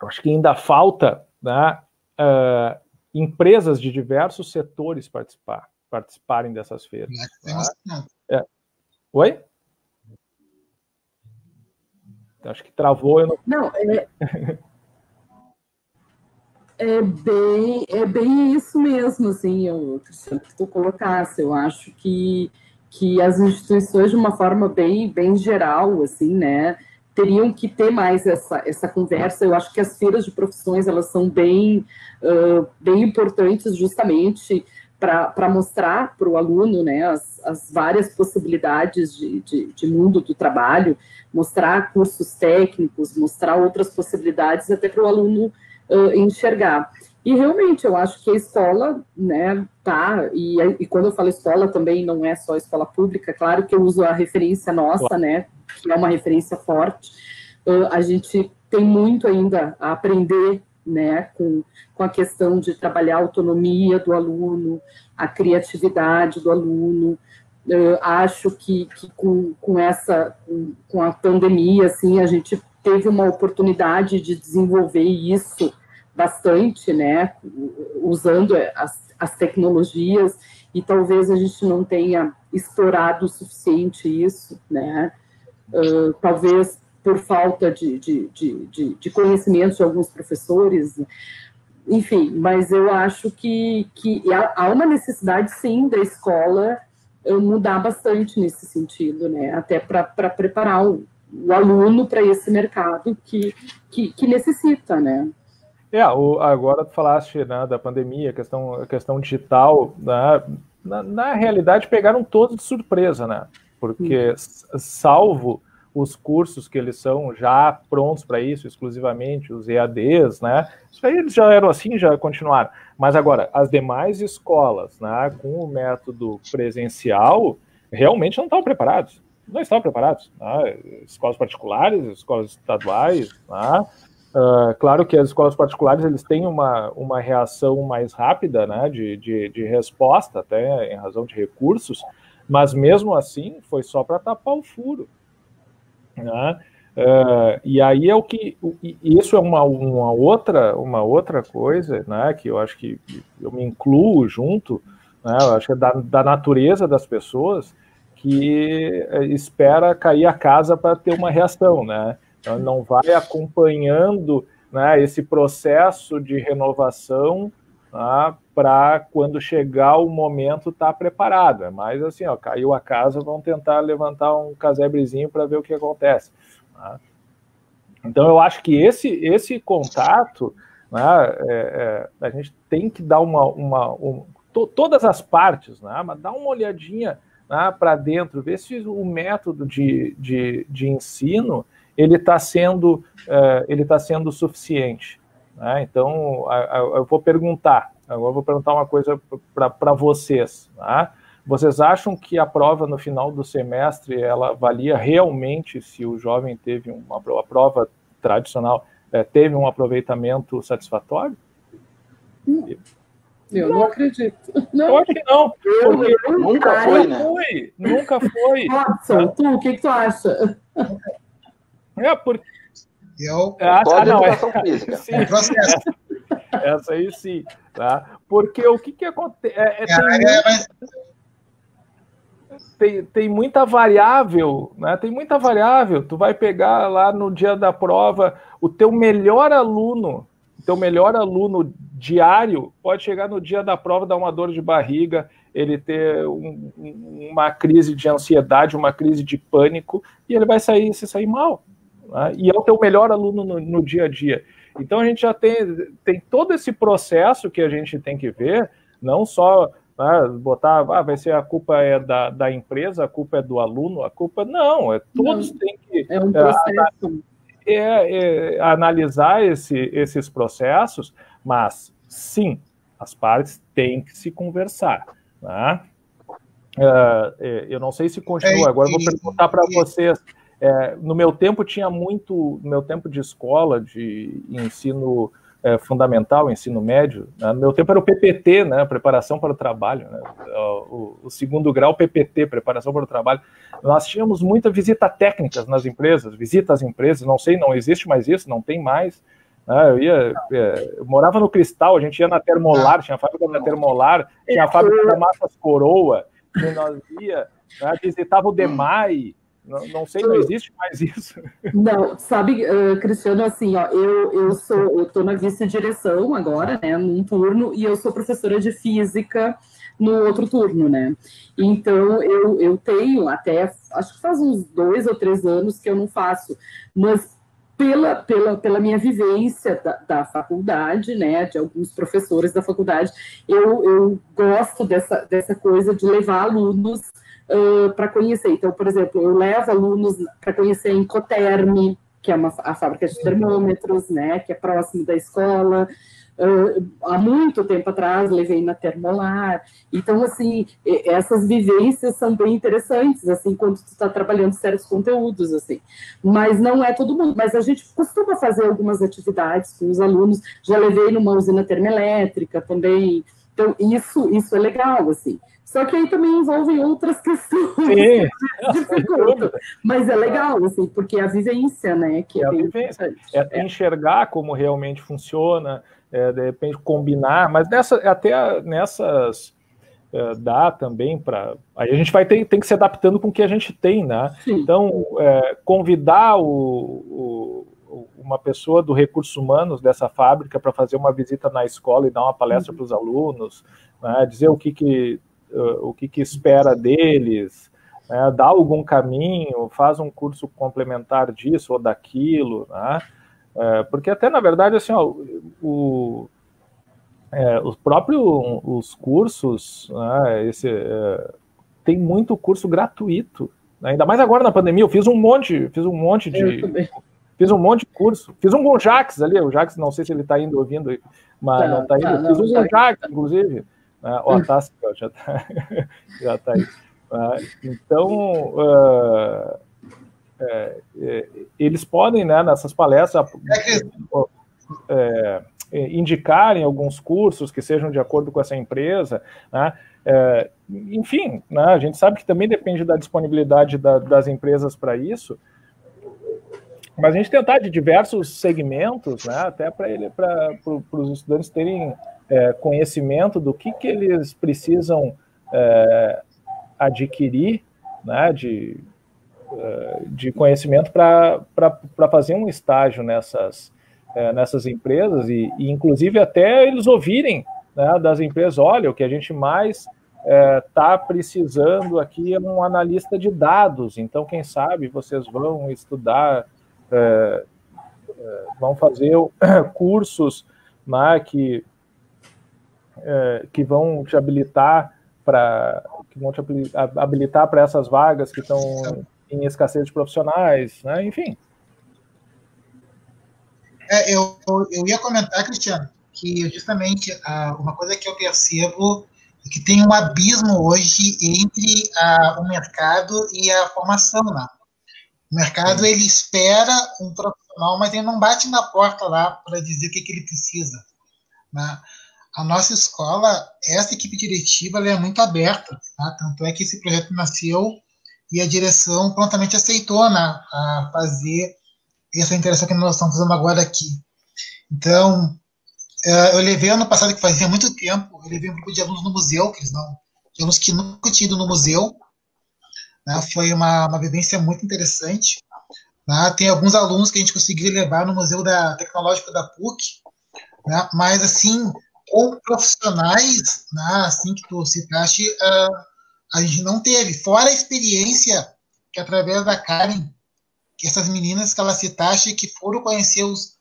eu acho que ainda falta, né, empresas de diversos setores participarem dessas feiras. Né? Oi? Acho que travou. Não, é bem isso mesmo, assim, Cristiano, que tu colocasse. Eu acho que as instituições, de uma forma bem geral, assim, né, teriam que ter mais essa conversa. Eu acho que as feiras de profissões, elas são bem importantes justamente para mostrar para o aluno, né, as várias possibilidades de mundo do trabalho, mostrar cursos técnicos, mostrar outras possibilidades até para o aluno enxergar. E realmente eu acho que a escola, né, e quando eu falo escola também não é só escola pública, claro que eu uso a referência nossa, né, que é uma referência forte. A gente tem muito ainda a aprender, né, com a questão de trabalhar a autonomia do aluno, a criatividade do aluno. Acho que com a pandemia, assim, a gente teve uma oportunidade de desenvolver isso bastante, né, usando as tecnologias, e talvez a gente não tenha explorado o suficiente isso, né, talvez por falta de conhecimento de alguns professores, enfim, mas eu acho que há uma necessidade, sim, da escola mudar bastante nesse sentido, né, até para preparar o aluno para esse mercado que necessita, né. Agora tu falaste, né, da pandemia, a questão digital, né, na realidade pegaram todos de surpresa, né, porque salvo os cursos que eles são já prontos para isso, exclusivamente, os EADs, né? Isso aí eles já eram assim, já continuaram. Mas agora, as demais escolas, né, com o método presencial, realmente não estavam preparados. Não estavam preparados. Né? Escolas particulares, escolas estaduais, né? Claro que as escolas particulares eles têm uma reação mais rápida, né, de resposta, até em razão de recursos, mas mesmo assim foi só para tapar o furo. Né? E aí é o que isso é uma outra coisa, né, que eu acho que eu me incluo junto, né, eu acho que é da natureza das pessoas que espera cair a casa para ter uma reação, né? Então, não vai acompanhando, né, esse processo de renovação, né, para quando chegar o momento estar tá preparado. Mas assim, ó, caiu a casa, vamos tentar levantar um casebrezinho para ver o que acontece. Né? Então eu acho que esse contato, né, a gente tem que dar todas as partes, né, mas dar uma olhadinha, né, para dentro, ver se o método de ensino ele está sendo suficiente. Né? Então, eu vou perguntar uma coisa para vocês. Né? Vocês acham que a prova no final do semestre ela avalia realmente se o jovem teve a prova tradicional teve um aproveitamento satisfatório? Eu não acredito. Não. Eu acho que não. Porque nunca foi, né? Nunca foi. Nossa, tu, o que tu acha? Porque só de educação física. Sim, essa aí sim. Tá? Porque o que acontece? Tem muita variável, né? Tem muita variável. Tu vai pegar lá no dia da prova o teu melhor aluno diário pode chegar no dia da prova, dar uma dor de barriga, ele ter uma crise de ansiedade, uma crise de pânico, e ele vai se sair mal. Né? E é o teu melhor aluno no dia a dia. Então a gente já tem todo esse processo que a gente tem que ver, não só botar, vai ser a culpa é da empresa, a culpa é do aluno, a culpa não, todos têm que um processo. Analisar esses processos, mas sim, as partes têm que se conversar. Né? Eu não sei se continua, agora eu vou perguntar para vocês. No meu tempo tinha muito, no meu tempo de escola, de ensino fundamental, ensino médio, né? No meu tempo era o PPT, né? Preparação para o trabalho, né? O segundo grau PPT, preparação para o trabalho. Nós tínhamos muita visita técnicas nas empresas, visita às empresas, não existe mais isso, não tem mais. Eu morava no Cristal, a gente ia na Termolar, tinha a fábrica da Termolar, tinha a fábrica da Massas Coroa, que nós ia, né? Visitava o DEMAI. Não sei, não existe mais isso. Não, sabe, Cristiano, assim, ó, eu estou na vice-direção agora, né, num turno, e eu sou professora de física no outro turno, né? Então, eu tenho até, acho que faz uns 2 ou 3 anos que eu não faço, mas pela minha vivência da faculdade, né, de alguns professores da faculdade, eu gosto dessa coisa de levar alunos para conhecer. Então, por exemplo, eu levo alunos para conhecer a Incoterm, que é a fábrica de termômetros, né, que é próximo da escola. Há muito tempo atrás, levei na Termolar. Então, assim, essas vivências são bem interessantes, assim, quando tu está trabalhando certos conteúdos, assim. Mas não é todo mundo. Mas a gente costuma fazer algumas atividades com os alunos. Já levei numa usina termoelétrica também. Então, isso é legal, assim. Só que aí também envolve outras questões. Sim, mas é legal, assim, porque é a vivência, né? Que é bem vivência. Enxergar como realmente funciona, de repente combinar, mas até nessas dá também para. Aí a gente tem que se adaptando com o que a gente tem, né? Sim. Então, convidar uma pessoa do Recursos Humanos dessa fábrica para fazer uma visita na escola e dar uma palestra para os alunos, né? Dizer o que espera deles, né? Dar algum caminho, faz um curso complementar disso ou daquilo, né? Porque até, na verdade, assim, ó, os próprios cursos, né, tem muito curso gratuito, Ainda mais agora na pandemia, eu fiz um monte de curso. Fiz um com o Jax ali, o Jax, não sei se ele está indo ouvindo, mas não está indo. Fiz um com o Jax, inclusive. Tá, já está aí. Então, eles podem, né, nessas palestras, indicarem alguns cursos que sejam de acordo com essa empresa, né? Enfim, né, a gente sabe que também depende da disponibilidade das empresas para isso, mas a gente tentar de diversos segmentos, né, até para os estudantes terem conhecimento do que eles precisam adquirir, né, de conhecimento para fazer um estágio nessas empresas e inclusive até eles ouvirem, né, das empresas, olha, o que a gente mais está precisando aqui é um analista de dados, então quem sabe vocês vão estudar, vão fazer cursos, né, que vão te habilitar para essas vagas que estão em escassez de profissionais, né? Enfim. Eu ia comentar, Cristiano, que justamente uma coisa que eu percebo é que tem um abismo hoje entre o mercado e a formação, né? O mercado, ele espera um profissional, mas ele não bate na porta lá para dizer o que ele precisa, né? A nossa escola, essa equipe diretiva, ela é muito aberta, tá? Tanto é que esse projeto nasceu e a direção prontamente aceitou, né, a fazer essa interação que nós estamos fazendo agora aqui. Então, eu levei ano passado, que fazia muito tempo, eu levei um grupo de alunos no museu, de alunos que nunca tinham ido no museu, né? Foi uma vivência muito interessante, né? Tem alguns alunos que a gente conseguiu levar no Museu Tecnológico da PUC, né? Mas, assim, com profissionais, né, assim que tu citaste, a gente não teve. Fora a experiência que, através da Karen, que essas meninas que ela citaste, que foram conhecer os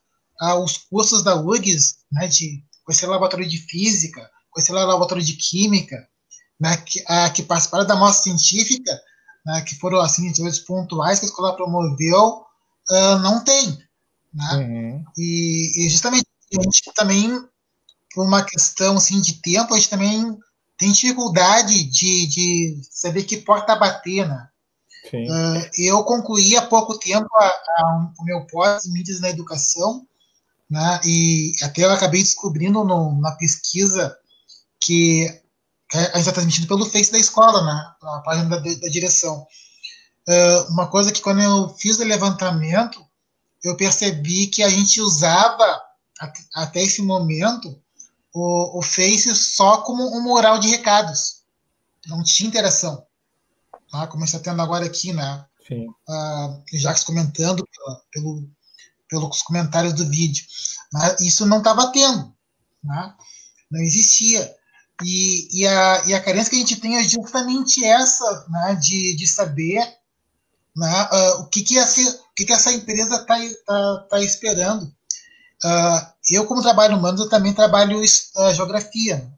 cursos da URGS, né, de conhecer o laboratório de física, conhecer o laboratório de química, né, que participaram da mostra científica, né, que foram assim, atividades pontuais que a escola promoveu, não tem. Né? Uhum. E justamente a gente também, por uma questão assim, de tempo, a gente também tem dificuldade de saber que porta bater, né? Eu concluí há pouco tempo o meu pós em mídias na educação, né? E até eu acabei descobrindo na pesquisa que a gente está transmitindo pelo Face da escola, né? Na página da direção. Uma coisa que, quando eu fiz o levantamento, eu percebi que a gente usava até esse momento o Face só como um mural de recados, não tinha interação, tá? Como está tendo agora aqui, né? Jacques comentando pelos comentários do vídeo, mas isso não estava tendo, né? Não existia, e a carência que a gente tem é justamente essa, né? De saber, né? O que essa empresa está esperando. Eu, como trabalho humano, eu também trabalho geografia.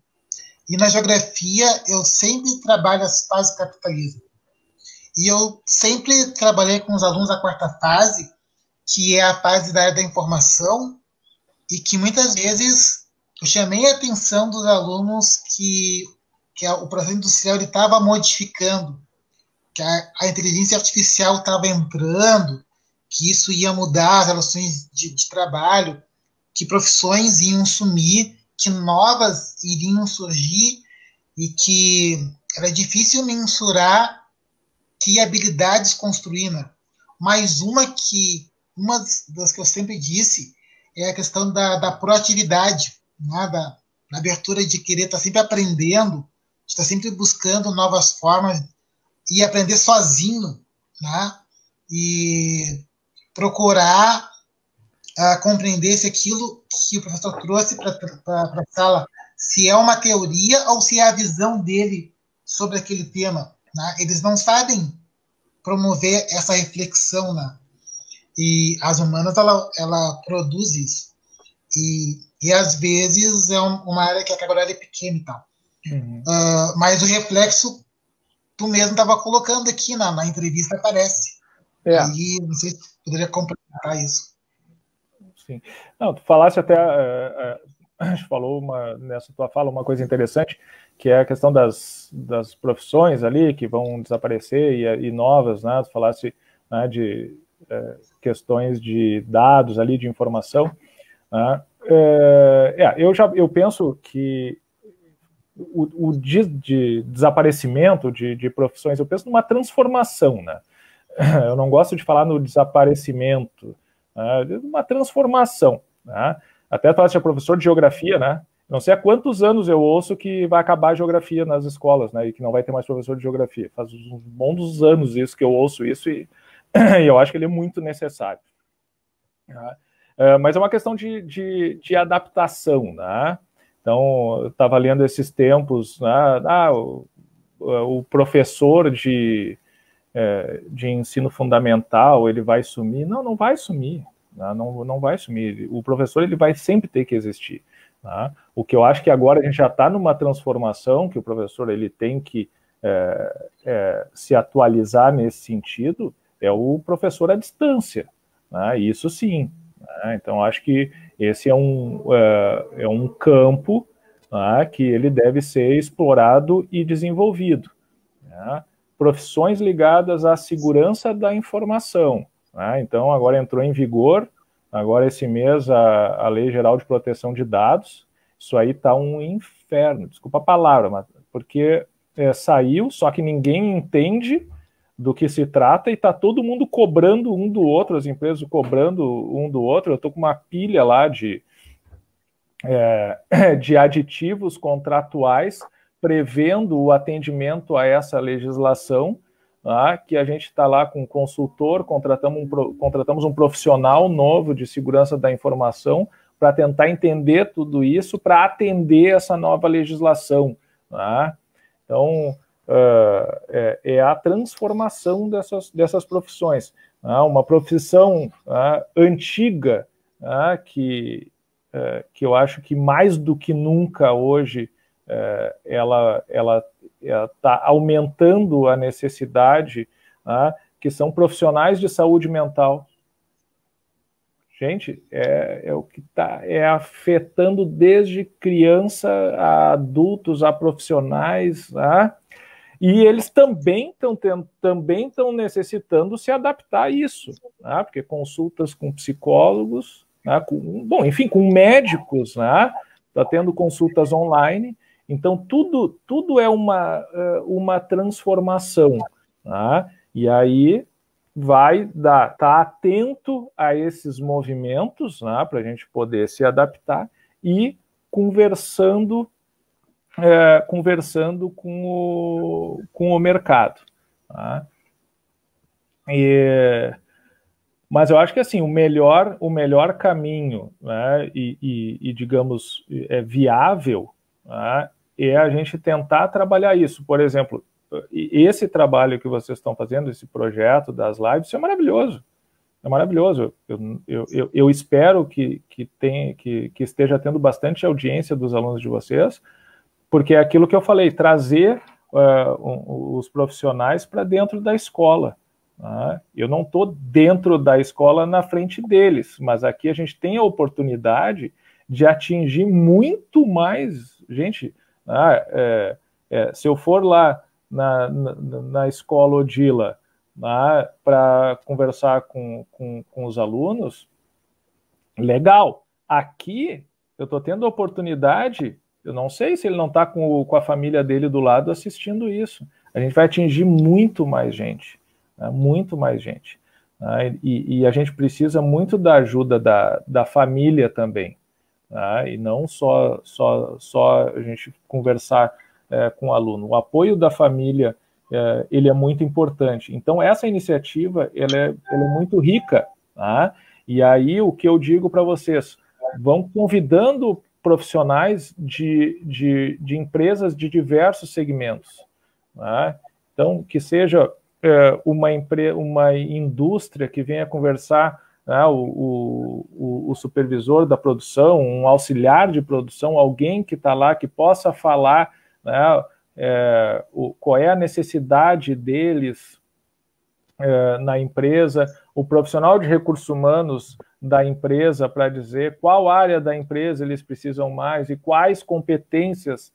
E na geografia, eu sempre trabalho as fases do capitalismo. E eu sempre trabalhei com os alunos da quarta fase, que é a fase da área da informação, e que muitas vezes eu chamei a atenção dos alunos que o processo industrial estava modificando, que a inteligência artificial estava entrando, que isso ia mudar as relações de trabalho, que profissões iam sumir, que novas iriam surgir, e que era difícil mensurar que habilidades construir, né? Mais uma das que eu sempre disse é a questão da proatividade, né? Da abertura de querer estar sempre aprendendo, estar sempre buscando novas formas e aprender sozinho, né? E procurar compreender se aquilo que o professor trouxe para a sala, se é uma teoria ou se é a visão dele sobre aquele tema, né? Eles não sabem promover essa reflexão, né? E as humanas, ela produz isso. E às vezes é uma área que a carga horária é pequena e tal. Mas o reflexo tu mesmo estava colocando aqui na entrevista, aparece. Aí, não sei se poderia complementar isso. Sim. Não, tu falaste até, a gente falou nessa tua fala uma coisa interessante, que é a questão das profissões ali que vão desaparecer e novas, né? Tu falaste, né, de questões de dados ali, de informação, né? Eu penso que o de desaparecimento de profissões, eu penso numa transformação, né? Eu não gosto de falar no desaparecimento, uma transformação, né? Até falaste, é professor de geografia, né? Não sei há quantos anos eu ouço que vai acabar a geografia nas escolas, né? E que não vai ter mais professor de geografia. Faz uns bons anos isso que eu ouço isso e eu acho que ele é muito necessário. Mas é uma questão de adaptação, né? Então, eu estava lendo esses tempos, né? O professor de ensino fundamental, ele vai sumir? Não vai sumir. Não vai sumir. O professor, ele vai sempre ter que existir. Tá? O que eu acho que agora a gente já está numa transformação, que o professor ele tem que se atualizar nesse sentido, é o professor à distância. Né? Isso sim. Né? Então, acho que esse é um campo, né, que ele deve ser explorado e desenvolvido. Né? Profissões ligadas à segurança da informação. Né? Então, agora entrou em vigor, agora esse mês, a Lei Geral de Proteção de Dados. Isso aí está um inferno, desculpa a palavra, mas porque saiu, só que ninguém entende do que se trata e está todo mundo cobrando um do outro, as empresas cobrando um do outro. Eu estou com uma pilha lá de aditivos contratuais prevendo o atendimento a essa legislação, tá? Que a gente está lá com um consultor, contratamos um profissional novo de segurança da informação para tentar entender tudo isso, para atender essa nova legislação. Tá? Então, é a transformação dessas profissões. Tá? Uma profissão antiga, que eu acho que mais do que nunca hoje ela está aumentando a necessidade, que são profissionais de saúde mental. Gente, é o que está afetando desde criança a adultos, a profissionais, e eles também estão necessitando se adaptar a isso, porque consultas com psicólogos, com médicos, está tendo consultas online. Então, tudo é uma transformação. E aí tá atento a esses movimentos, para a gente poder se adaptar e conversando com o mercado. Mas eu acho que assim, o melhor caminho, e digamos, viável, é a gente tentar trabalhar isso. Por exemplo, esse trabalho que vocês estão fazendo, esse projeto das lives, isso é maravilhoso. É maravilhoso. Eu espero que esteja tendo bastante audiência dos alunos de vocês, porque é aquilo que eu falei, trazer os profissionais para dentro da escola. Eu não estou dentro da escola na frente deles, mas aqui a gente tem a oportunidade de atingir muito mais gente. Se eu for lá na escola Odila para conversar com os alunos, legal. Aqui eu estou tendo a oportunidade, eu não sei se ele não está com a família dele do lado assistindo isso. A gente vai atingir muito mais gente. Muito mais gente. E a gente precisa muito da ajuda da família também. E não só a gente conversar com o aluno. O apoio da família ele é muito importante. Então, essa iniciativa ela é muito rica. E aí, o que eu digo para vocês, vão convidando profissionais de empresas de diversos segmentos. Então, que seja uma indústria que venha conversar, o supervisor da produção, um auxiliar de produção, alguém que está lá que possa falar qual é a necessidade deles na empresa, o profissional de recursos humanos da empresa para dizer qual área da empresa eles precisam mais e quais competências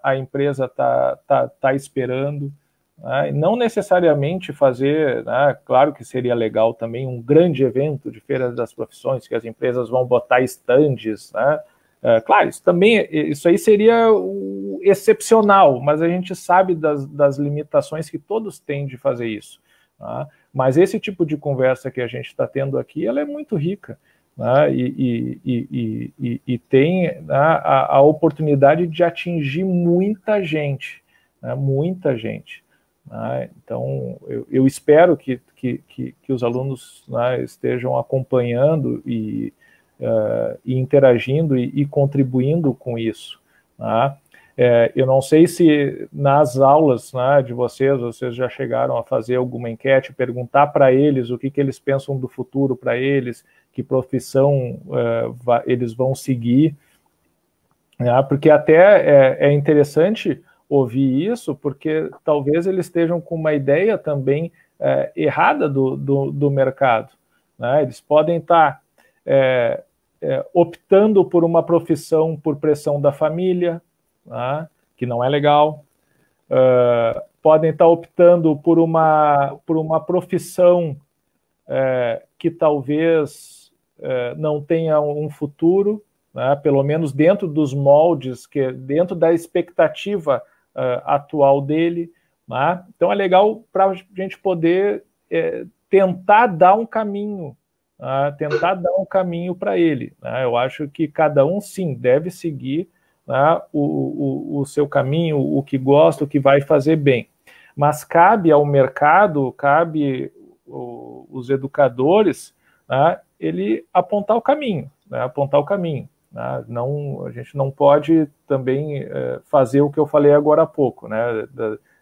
a empresa tá esperando. Né? Não necessariamente fazer, né, claro que seria legal também um grande evento de Feira das Profissões, que as empresas vão botar estandes, né? Claro, isso aí seria excepcional, mas a gente sabe das limitações que todos têm de fazer isso. Tá? Mas esse tipo de conversa que a gente está tendo aqui, ela é muito rica, né? E tem, né, a oportunidade de atingir muita gente, né? Muita gente. Né? Então, eu espero que os alunos, né, estejam acompanhando e interagindo e contribuindo com isso. Né? Eu não sei se nas aulas, né, de vocês já chegaram a fazer alguma enquete, perguntar para eles o que eles pensam do futuro para eles, que profissão eles vão seguir, né? Porque até é interessante ouvir isso, porque talvez eles estejam com uma ideia também errada do mercado. Né? Eles podem estar optando por uma profissão por pressão da família, né, que não é legal, podem estar optando por uma profissão que talvez não tenha um futuro, né, pelo menos dentro dos moldes, dentro da expectativa atual dele. Né? Então é legal para a gente poder tentar dar um caminho, para ele. Né? Eu acho que cada um, sim, deve seguir, né, o seu caminho, o que gosta, o que vai fazer bem. Mas cabe ao mercado, cabe os educadores, né, ele apontar o caminho, né, Né? A gente não pode também fazer o que eu falei agora há pouco, né,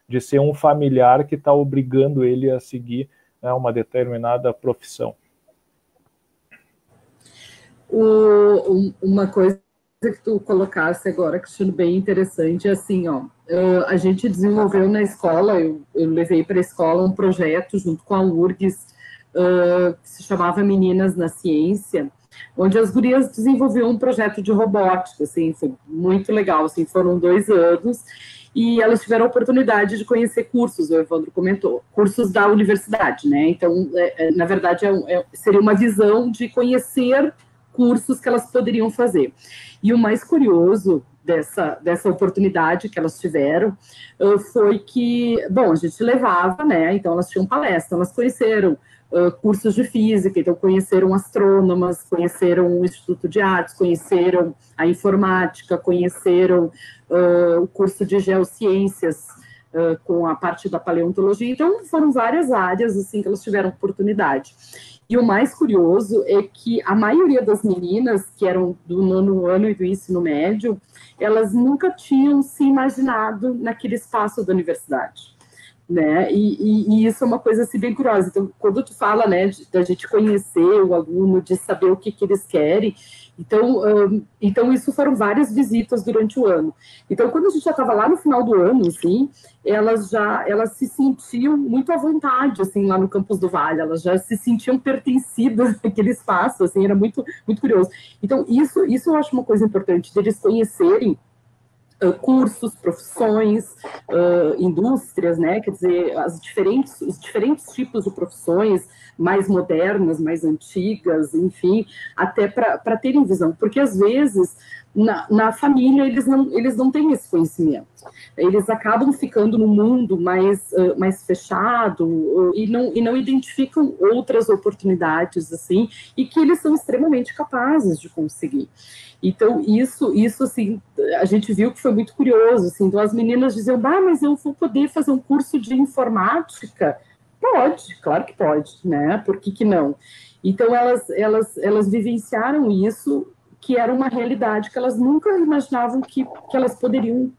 de ser um familiar que está obrigando ele a seguir, né, uma determinada profissão. Uma coisa que tu colocasse agora, que achando bem interessante, é assim, ó, a gente desenvolveu na escola, eu levei para a escola um projeto junto com a URGS, que se chamava Meninas na Ciência, onde as gurias desenvolviam um projeto de robótica, assim, foi muito legal, assim, foram 2 anos, e elas tiveram a oportunidade de conhecer cursos, o Evandro comentou, cursos da universidade, né, então, na verdade, seria uma visão de conhecer cursos que elas poderiam fazer. E o mais curioso dessa oportunidade que elas tiveram foi que, bom, a gente levava, né, então elas tinham palestra, elas conheceram cursos de física, então conheceram astrônomas, conheceram o Instituto de Artes, conheceram a informática, conheceram o curso de geociências com a parte da paleontologia, então foram várias áreas assim que elas tiveram oportunidade. E o mais curioso é que a maioria das meninas que eram do 9º ano e do ensino médio, elas nunca tinham se imaginado naquele espaço da universidade, né? E isso é uma coisa assim bem curiosa. Então, quando tu fala, né, da gente conhecer o aluno, de saber o que eles querem, então isso foram várias visitas durante o ano. Então, quando a gente já estava lá no final do ano, assim, elas se sentiam muito à vontade, assim, lá no Campus do Vale, elas já se sentiam pertencidas àquele espaço, assim, era muito, muito curioso. Então, isso eu acho uma coisa importante, deles conhecerem cursos, profissões, indústrias, né? Quer dizer, os diferentes tipos de profissões, mais modernas, mais antigas, enfim, até para terem visão, porque às vezes na família eles não têm esse conhecimento, eles acabam ficando no mundo mais fechado e não identificam outras oportunidades assim, e que eles são extremamente capazes de conseguir. Então, isso assim, a gente viu que foi muito curioso, assim, então as meninas diziam, mas eu vou poder fazer um curso de informática? Pode, claro que pode, né, por que não? Então, elas vivenciaram isso, que era uma realidade que elas nunca imaginavam que elas poderiam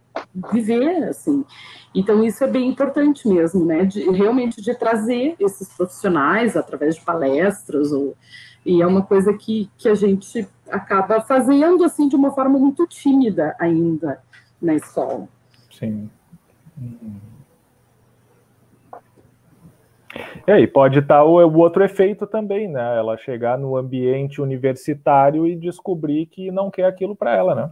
viver, assim. Então, isso é bem importante mesmo, né, realmente de trazer esses profissionais através de palestras, e é uma coisa que a gente acaba fazendo, assim, de uma forma muito tímida ainda na escola. Sim. E pode estar o outro efeito também, né? Ela chegar no ambiente universitário e descobrir que não quer aquilo para ela, né?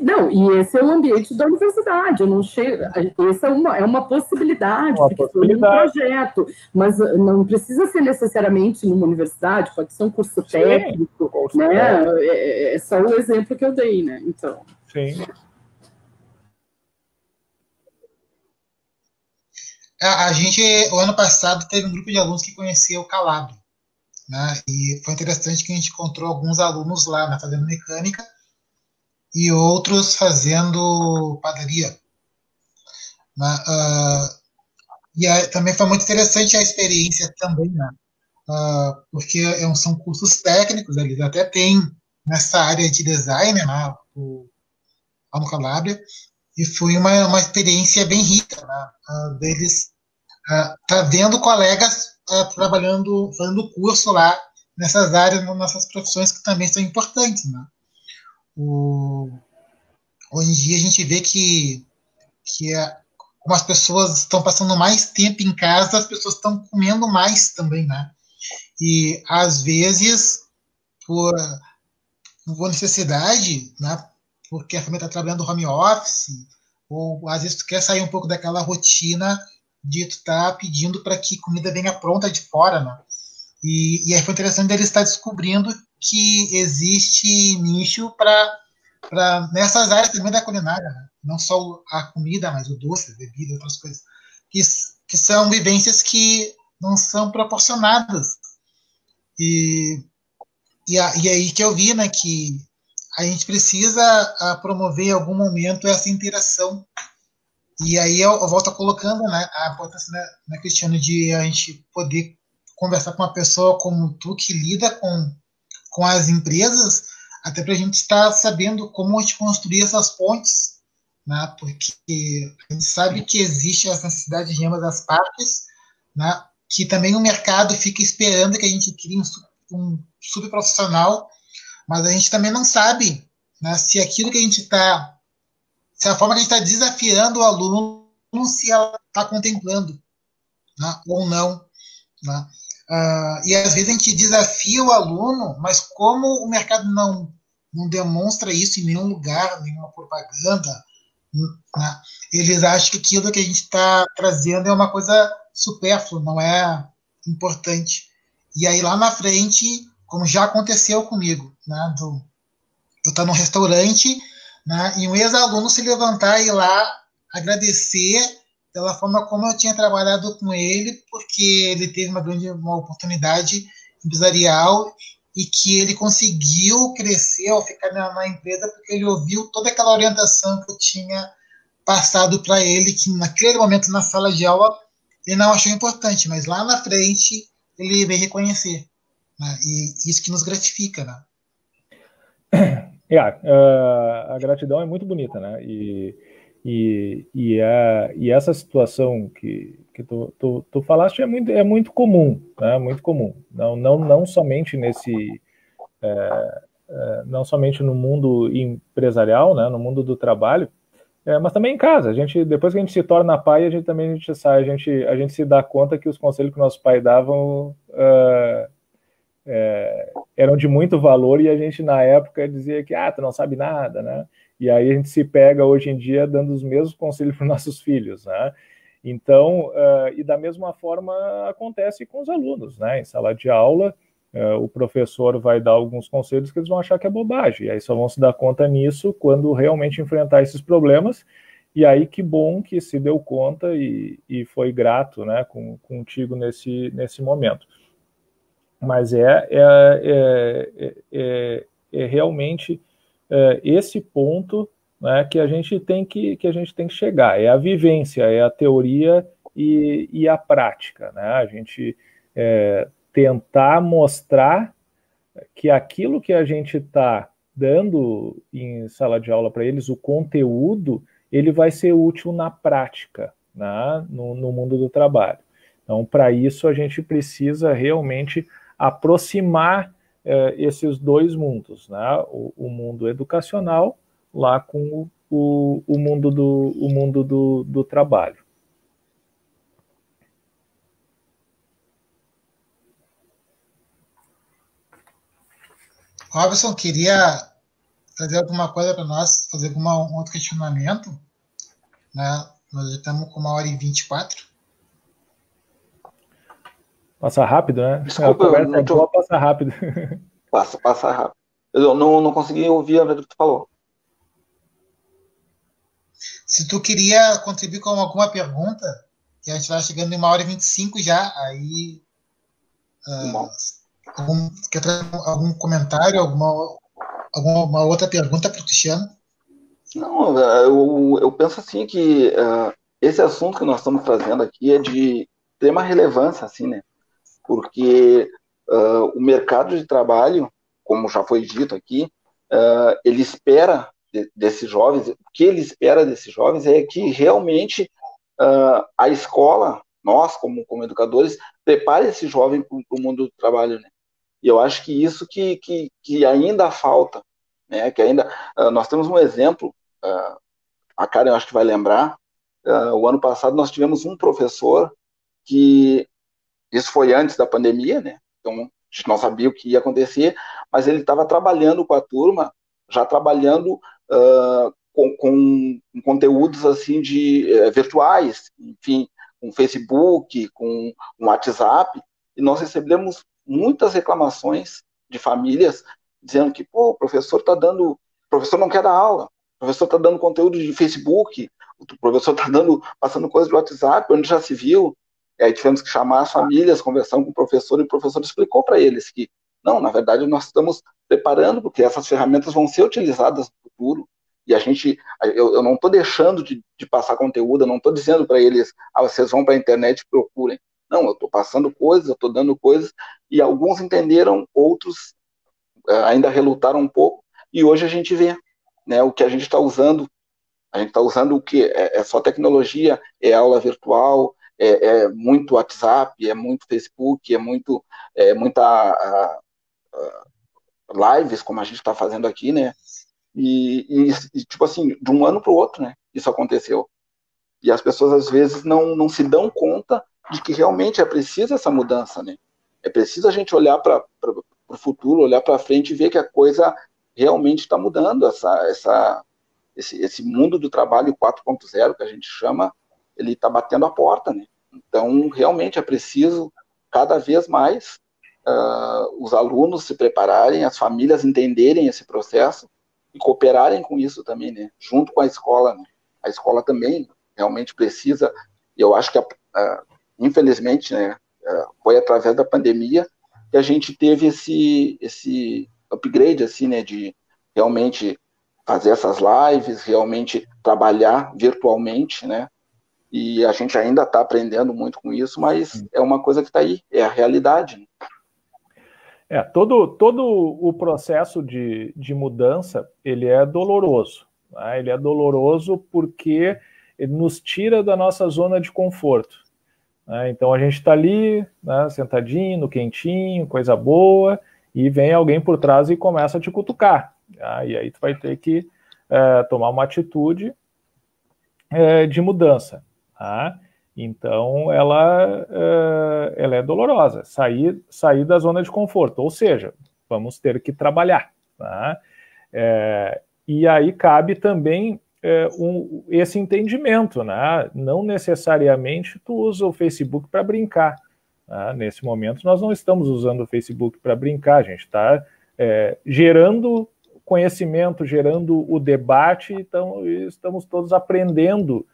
Não, e esse é o ambiente da universidade, eu não chego, essa é uma possibilidade, porque foi um projeto, mas não precisa ser necessariamente numa universidade, pode ser um curso técnico, né? É só o exemplo que eu dei, né? Então. Sim. A gente, o ano passado, teve um grupo de alunos que conheceu o Calabria, né? E foi interessante que a gente encontrou alguns alunos lá, né, fazendo mecânica, e outros fazendo padaria. Né? E também foi muito interessante a experiência também, né? Porque são cursos técnicos, eles até têm nessa área de design, né, lá no Calabria, e foi uma experiência bem rica, né? Deles tá vendo colegas trabalhando, fazendo curso lá nessas áreas, nessas profissões que também são importantes, né? Hoje em dia a gente vê que como as pessoas estão passando mais tempo em casa, as pessoas estão comendo mais também, né? E às vezes por necessidade, né? Porque a família está trabalhando home office, ou às vezes tu quer sair um pouco daquela rotina de tu estar pedindo para que comida venha pronta de fora, né? E aí foi interessante ele estar descobrindo que existe nicho para nessas áreas também da culinária, né? Não só a comida, mas o doce, a bebida, outras coisas, que são vivências que não são proporcionadas. E aí que eu vi, né, que a gente precisa promover em algum momento essa interação. E aí eu volto colocando, né, a importância, né, Cristiano, de a gente poder conversar com uma pessoa como tu, que lida com as empresas, até para a gente estar sabendo como a gente construir essas pontes, né, porque a gente sabe que existe as necessidades de ambas as partes, né, que também o mercado fica esperando que a gente crie um subprofissional, mas a gente também não sabe, né, se aquilo que a gente está, se a forma que a gente está desafiando o aluno, se ela está contemplando, né, ou não, né? E às vezes a gente desafia o aluno, mas como o mercado não demonstra isso em nenhum lugar, nenhuma propaganda, né, eles acham que aquilo que a gente está trazendo é uma coisa supérflua, não é importante. E aí lá na frente, como já aconteceu comigo, né, eu estar num restaurante, né, e um ex-aluno se levantar e ir lá agradecer pela forma como eu tinha trabalhado com ele, porque ele teve uma oportunidade empresarial e que ele conseguiu crescer ao ficar na empresa, porque ele ouviu toda aquela orientação que eu tinha passado para ele, que naquele momento na sala de aula ele não achou importante, mas lá na frente ele veio reconhecer, né? E isso que nos gratifica, né? A gratidão é muito bonita, né? E essa situação que tu falaste é muito comum, né? Muito comum. Não somente não somente no mundo empresarial, né? No mundo do trabalho, mas também em casa. Depois que a gente se torna pai, a gente se dá conta que os conselhos que nossos pais davam eram de muito valor, e a gente na época dizia que tu não sabe nada, né? E aí a gente se pega hoje em dia dando os mesmos conselhos para os nossos filhos, né? Então, e da mesma forma acontece com os alunos, né? Em sala de aula, o professor vai dar alguns conselhos que eles vão achar que é bobagem, e aí só vão se dar conta nisso quando realmente enfrentar esses problemas. E aí que bom que se deu conta e foi grato, né, contigo nesse momento. Mas realmente esse ponto, né, que a gente tem que chegar. É a vivência, é a teoria e a prática, né? A gente tentar mostrar que aquilo que a gente está dando em sala de aula para eles, o conteúdo, ele vai ser útil na prática, né, no mundo do trabalho. Então, para isso, a gente precisa realmente aproximar esses dois mundos, né? O mundo educacional, lá com o mundo do trabalho. Robson, queria trazer alguma coisa para nós, fazer um outro questionamento, né? Nós já estamos com 1h24. Passa rápido, né? Desculpa, a conversa é boa, passa rápido. Passa rápido. Eu não consegui ouvir o que tu falou. Se tu queria contribuir com alguma pergunta, que a gente vai chegando em 1h25 já, aí quer trazer algum comentário, alguma outra pergunta para o Cristiano? Não, eu penso assim que esse assunto que nós estamos trazendo aqui é de extrema relevância, assim, né? Porque o mercado de trabalho, como já foi dito aqui, ele espera desses jovens, o que ele espera desses jovens é que realmente a escola, nós como educadores, prepare esse jovem para o mundo do trabalho, né? E eu acho que isso que ainda falta, né? Que ainda nós temos um exemplo, a Karen eu acho que vai lembrar, o ano passado nós tivemos um professor que, isso foi antes da pandemia, né? Então a gente não sabia o que ia acontecer, mas ele estava trabalhando com a turma, já trabalhando com conteúdos assim virtuais, enfim, com Facebook, com WhatsApp, e nós recebemos muitas reclamações de famílias dizendo que, pô, o professor não quer dar aula, o professor está dando conteúdo de Facebook, o professor está passando coisa de WhatsApp, onde já se viu. E aí tivemos que chamar as famílias, conversando com o professor, e o professor explicou para eles que, não, na verdade, nós estamos preparando, porque essas ferramentas vão ser utilizadas no futuro, e eu não estou deixando de passar conteúdo, eu não estou dizendo para eles, vocês vão para a internet e procurem. Não, eu estou passando coisas, eu estou dando coisas, e alguns entenderam, outros ainda relutaram um pouco, e hoje a gente vê, né, o que a gente está usando. A gente está usando o que? É só tecnologia, é aula virtual, é muito WhatsApp, é muito Facebook, muita lives, como a gente está fazendo aqui, né? E, tipo assim, de um ano para o outro, né? Isso aconteceu. E as pessoas, às vezes, não se dão conta de que realmente é preciso essa mudança, né? É preciso a gente olhar para o futuro, olhar para frente e ver que a coisa realmente está mudando. Esse mundo do trabalho 4.0, que a gente chama, ele está batendo a porta, né? Então, realmente é preciso, cada vez mais, os alunos se prepararem, as famílias entenderem esse processo e cooperarem com isso também, né? Junto com a escola, né? A escola também realmente precisa, e eu acho que, infelizmente, né, foi através da pandemia que a gente teve esse upgrade, assim, né, de realmente fazer essas lives, realmente trabalhar virtualmente, né? E a gente ainda está aprendendo muito com isso, mas é uma coisa que está aí, é a realidade. Né? Todo o processo de mudança, ele é doloroso. Né? Ele é doloroso porque ele nos tira da nossa zona de conforto. Né? Então a gente está ali, né, sentadinho, no quentinho, coisa boa, e vem alguém por trás e começa a te cutucar. E aí tu vai ter que tomar uma atitude de mudança. Tá? Então, ela é dolorosa, sair da zona de conforto, ou seja, vamos ter que trabalhar. Tá? E aí cabe também esse entendimento, né? Não necessariamente tu usa o Facebook para brincar. Tá? Nesse momento, nós não estamos usando o Facebook para brincar, a gente está gerando conhecimento, gerando o debate, então estamos todos aprendendo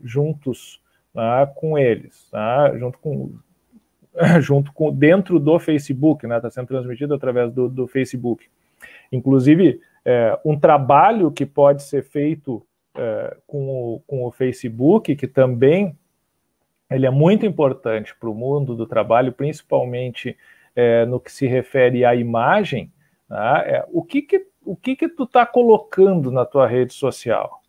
juntos, tá, com eles, tá, junto com dentro do Facebook, né, está sendo transmitido através do Facebook. Inclusive, um trabalho que pode ser feito com o Facebook, que também ele é muito importante para o mundo do trabalho, principalmente no que se refere à imagem. Tá? O que tu está colocando na tua rede social?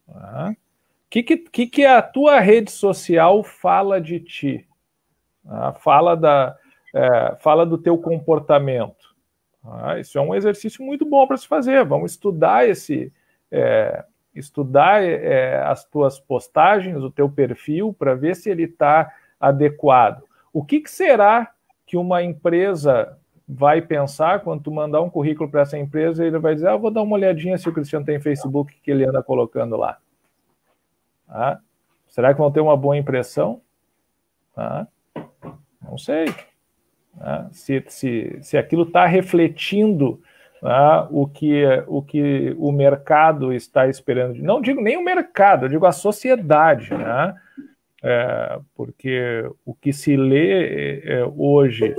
Tá? O que a tua rede social fala de ti? Tá? Fala do teu comportamento. Tá? Isso é um exercício muito bom para se fazer. Vamos estudar estudar as tuas postagens, o teu perfil, para ver se ele está adequado. O que será que uma empresa vai pensar quando tu mandar um currículo para essa empresa? Ele vai dizer, vou dar uma olhadinha se o Cristiano tem Facebook, que ele anda colocando lá. Será que vão ter uma boa impressão? Não sei. Se aquilo está refletindo o que o mercado está esperando. Não digo nem o mercado, eu digo a sociedade, porque o que se lê hoje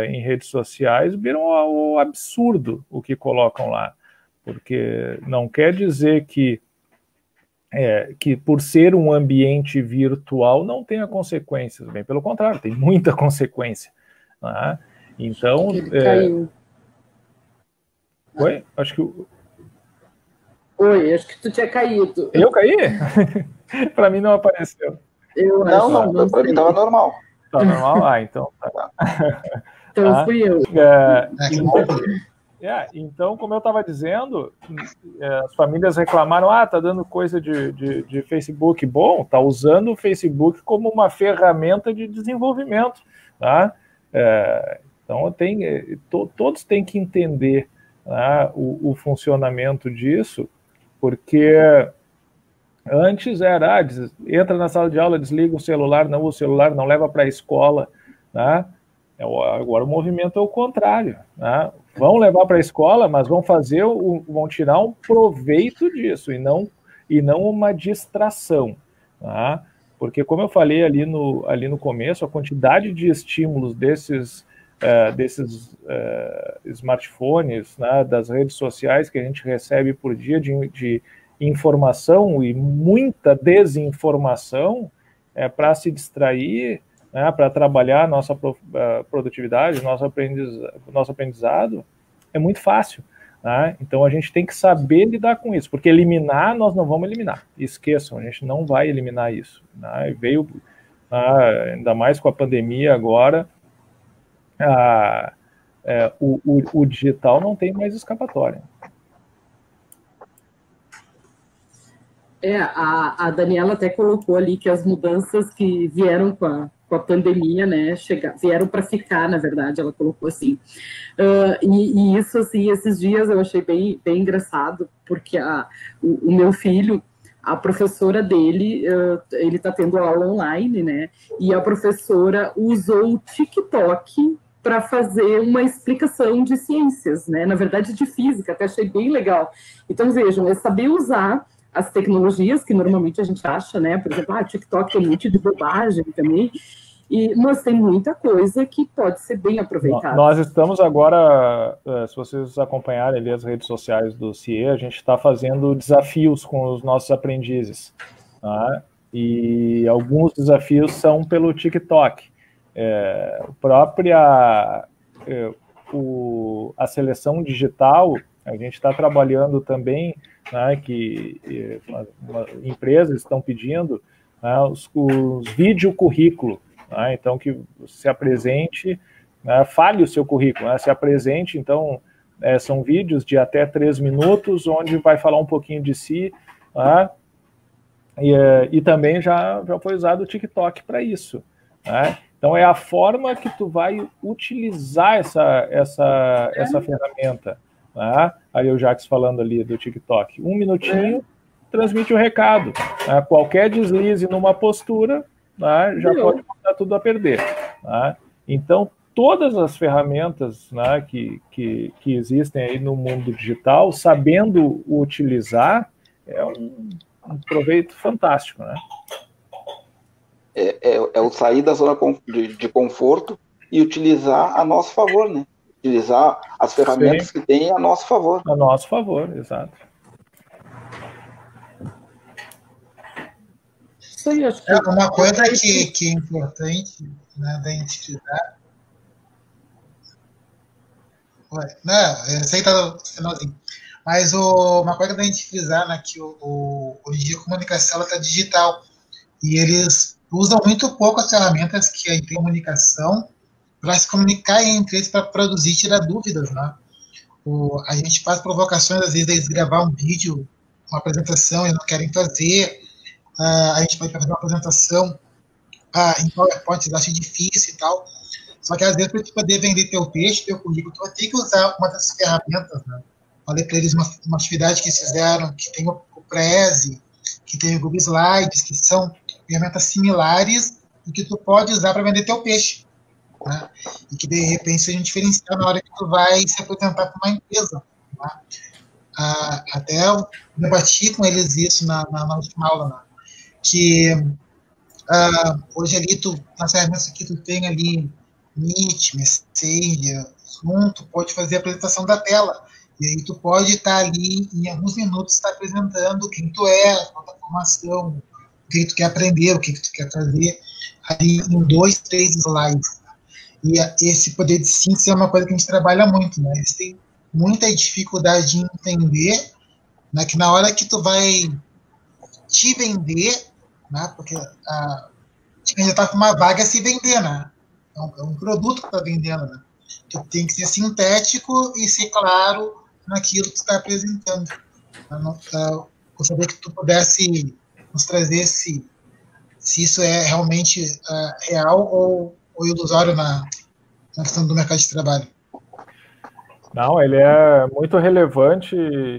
em redes sociais viram o absurdo o que colocam lá, porque não quer dizer que por ser um ambiente virtual não tenha consequências, bem pelo contrário, tem muita consequência. Então, caiu. Oi? Acho que Oi, acho que tu tinha caído. Eu caí? Para mim não apareceu. Não, para mim estava normal. Tá normal? Então tá. Então fui eu. Então, como eu estava dizendo, as famílias reclamaram, tá dando coisa de Facebook. Bom, tá usando o Facebook como uma ferramenta de desenvolvimento, tá? Então, todos têm que entender o funcionamento disso, porque antes era, entra na sala de aula, desliga o celular não leva para a escola, né? Agora o movimento é o contrário, né? Vão levar para a escola, mas vão tirar um proveito disso e não uma distração, né? Porque, como eu falei ali no começo, a quantidade de estímulos desses smartphones, né, das redes sociais que a gente recebe por dia de informação e muita desinformação para se distrair, né, para trabalhar a nossa produtividade, nosso aprendizado, é muito fácil. Né? Então a gente tem que saber lidar com isso, porque eliminar nós não vamos eliminar. Esqueçam, a gente não vai eliminar isso. Né? Veio, ainda mais com a pandemia agora, o digital não tem mais escapatória. A Daniela até colocou ali que as mudanças que vieram com a pandemia, né, vieram para ficar, na verdade, ela colocou assim. E isso, assim, esses dias eu achei bem engraçado, porque o meu filho, a professora dele, ele está tendo aula online, né, e a professora usou o TikTok para fazer uma explicação de ciências, né, na verdade de física, até achei bem legal. Então, vejam, é saber usar as tecnologias que normalmente a gente acha, né? Por exemplo, TikTok tem muito de bobagem também, mas tem muita coisa que pode ser bem aproveitada. Nós estamos agora, se vocês acompanharem ali as redes sociais do CIE, a gente está fazendo desafios com os nossos aprendizes, tá? E alguns desafios são pelo TikTok. A seleção digital, a gente está trabalhando também, né, que empresas estão pedindo, né, os videocurrículo, né, então que se apresente, né, fale o seu currículo, né, se apresente, então são vídeos de até 3 minutos, onde vai falar um pouquinho de si, né, e também já foi usado o TikTok para isso, né. Então é a forma que tu vai utilizar essa ferramenta. Aí o Jacques falando ali do TikTok. 1 minutinho, transmite o recado. Qualquer deslize numa postura, já pode botar tudo a perder. Então, todas as ferramentas que existem aí no mundo digital, sabendo utilizar, é um proveito fantástico, né? É o sair da zona de conforto e utilizar a nosso favor, né? Utilizar as ferramentas que tem a nosso favor. A nosso favor, exato. Isso aí, acho que uma coisa que é importante, né, da gente frisar. Eu sei que tá no finalzinho. Mas uma coisa da gente frisar, né, que hoje em dia a comunicação está digital. E eles usam muito pouco as ferramentas que a comunicação para se comunicar entre eles, para produzir e tirar dúvidas, né? A gente faz provocações, às vezes, eles gravar um vídeo uma apresentação, eles não querem fazer, a gente vai fazer uma apresentação em PowerPoint, eles acham difícil e tal. Só que às vezes, para tu poder vender teu peixe, teu currículo, tu vai ter que usar uma dessas ferramentas, né? Falei para eles uma atividade que eles fizeram, que tem o Prezi, que tem o Google Slides, que são ferramentas similares e que tu pode usar para vender teu peixe. Né? E que, de repente, seja um diferencial na hora que tu vai se apresentar para uma empresa. Né? Até eu debati com eles isso na última aula, né? Que hoje ali, nas ferramentas que tu tem ali, Meet, Messenger, Zoom, tu pode fazer a apresentação da tela. E aí tu pode estar ali, em alguns minutos, estar apresentando quem tu é, a tua formação, o que tu quer aprender, o que tu quer fazer, ali em 2, 3 slides. E esse poder de síntese é uma coisa que a gente trabalha muito, né? Eles têm muita dificuldade de entender, né, que na hora que tu vai te vender, né, porque a gente já está com uma vaga a se vender, né? É um produto que está vendendo, né? Tu tem que ser sintético e ser claro naquilo que tu está apresentando. Gostaria que tu pudesse nos trazer se isso é realmente real ou ilusório na questão do mercado de trabalho. Não, ele é muito relevante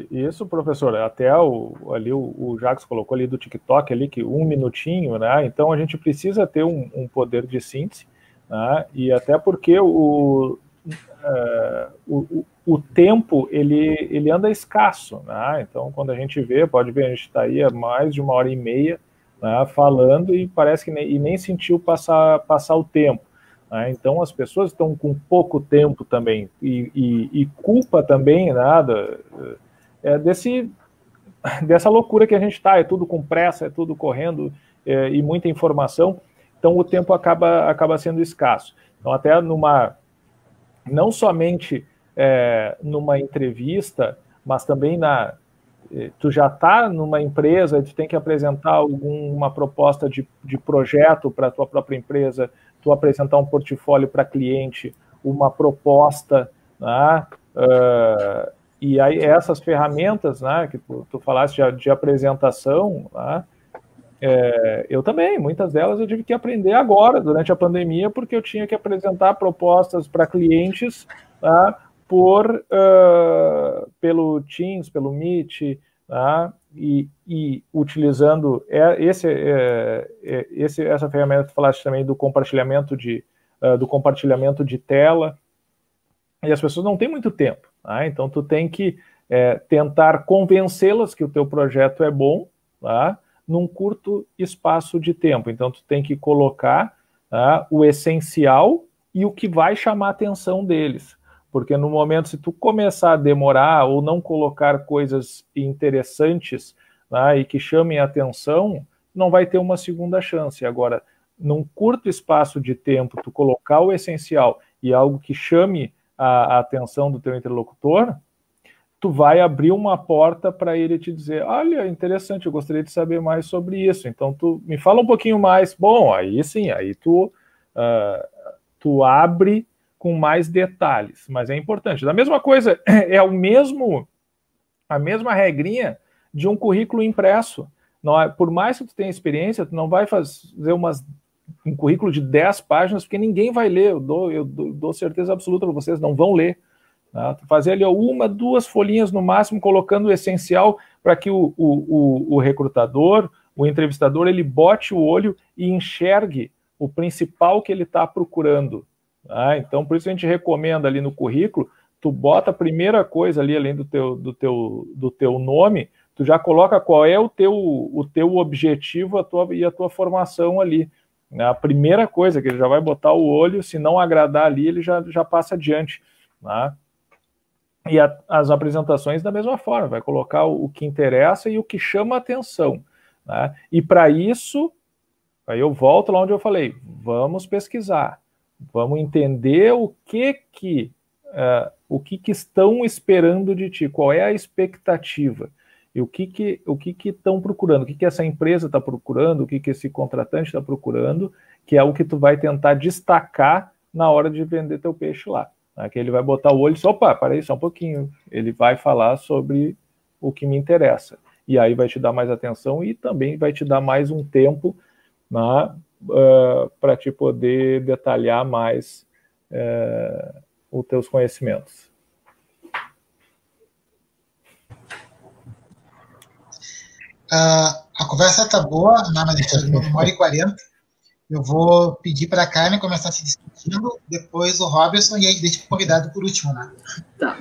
isso, professor. Até ali o Jacques colocou ali do TikTok ali que 1 minutinho, né? Então a gente precisa ter um poder de síntese, né? E até porque o tempo ele anda escasso, né? Então quando a gente vê, pode ver, a gente está aí há mais de 1h30, né, falando e parece que nem sentiu passar o tempo. Né? Então as pessoas estão com pouco tempo também e culpa também nada dessa loucura que a gente está, é tudo com pressa, é tudo correndo e muita informação, então o tempo acaba sendo escasso. Então até não somente numa entrevista, mas também tu já está numa empresa, tu tem que apresentar alguma proposta de projeto para a tua própria empresa, tu apresentar um portfólio para cliente, uma proposta, né? E aí essas ferramentas, né, que tu falaste de apresentação, né? Eu também, muitas delas eu tive que aprender agora, durante a pandemia, porque eu tinha que apresentar propostas para clientes, tá, pelo Teams, pelo Meet, tá, e utilizando essa ferramenta que tu falaste também do compartilhamento de tela, e as pessoas não têm muito tempo, tá? Então tu tem que tentar convencê-las que o teu projeto é bom, tá, num curto espaço de tempo. Então tu tem que colocar, tá, o essencial e o que vai chamar a atenção deles. Porque no momento, se tu começar a demorar ou não colocar coisas interessantes, né, e que chamem a atenção, não vai ter uma segunda chance. Agora, num curto espaço de tempo, tu colocar o essencial e algo que chame a atenção do teu interlocutor, tu vai abrir uma porta para ele te dizer, olha, interessante, eu gostaria de saber mais sobre isso. Então, tu me fala um pouquinho mais. Bom, aí sim, aí tu abre com mais detalhes, mas é importante. Da mesma coisa, a mesma regrinha de um currículo impresso. Não, por mais que tu tenha experiência, tu não vai fazer um currículo de 10 páginas, porque ninguém vai ler, eu dou certeza absoluta para vocês, não vão ler. Tá? Tu fazer ali 1, 2 folhinhas no máximo, colocando o essencial para que o recrutador, o entrevistador, ele bote o olho e enxergue o principal que ele está procurando. Então, por isso a gente recomenda ali no currículo, tu bota a primeira coisa ali, além do teu nome, tu já coloca qual é o teu objetivo e a tua formação ali. A primeira coisa que ele já vai botar o olho, se não agradar ali, ele já passa adiante. Né? E as apresentações da mesma forma, vai colocar o que interessa e o que chama a atenção. Né? E para isso, aí eu volto lá onde eu falei, vamos pesquisar. Vamos entender o que estão esperando de ti, qual é a expectativa, e o que estão procurando, o que essa empresa está procurando, o que esse contratante está procurando, que é o que tu vai tentar destacar na hora de vender teu peixe lá. Né? Que ele vai botar o olho e só, opa, para aí só um pouquinho, ele vai falar sobre o que me interessa. e aí vai te dar mais atenção e também vai te dar mais um tempo, né, para te poder detalhar mais os teus conhecimentos. A conversa está boa, né, mas já de 1h40. Eu vou pedir para a Carmen começar se despedindo, depois o Robson, e aí deixa o convidado por último, né? Tá.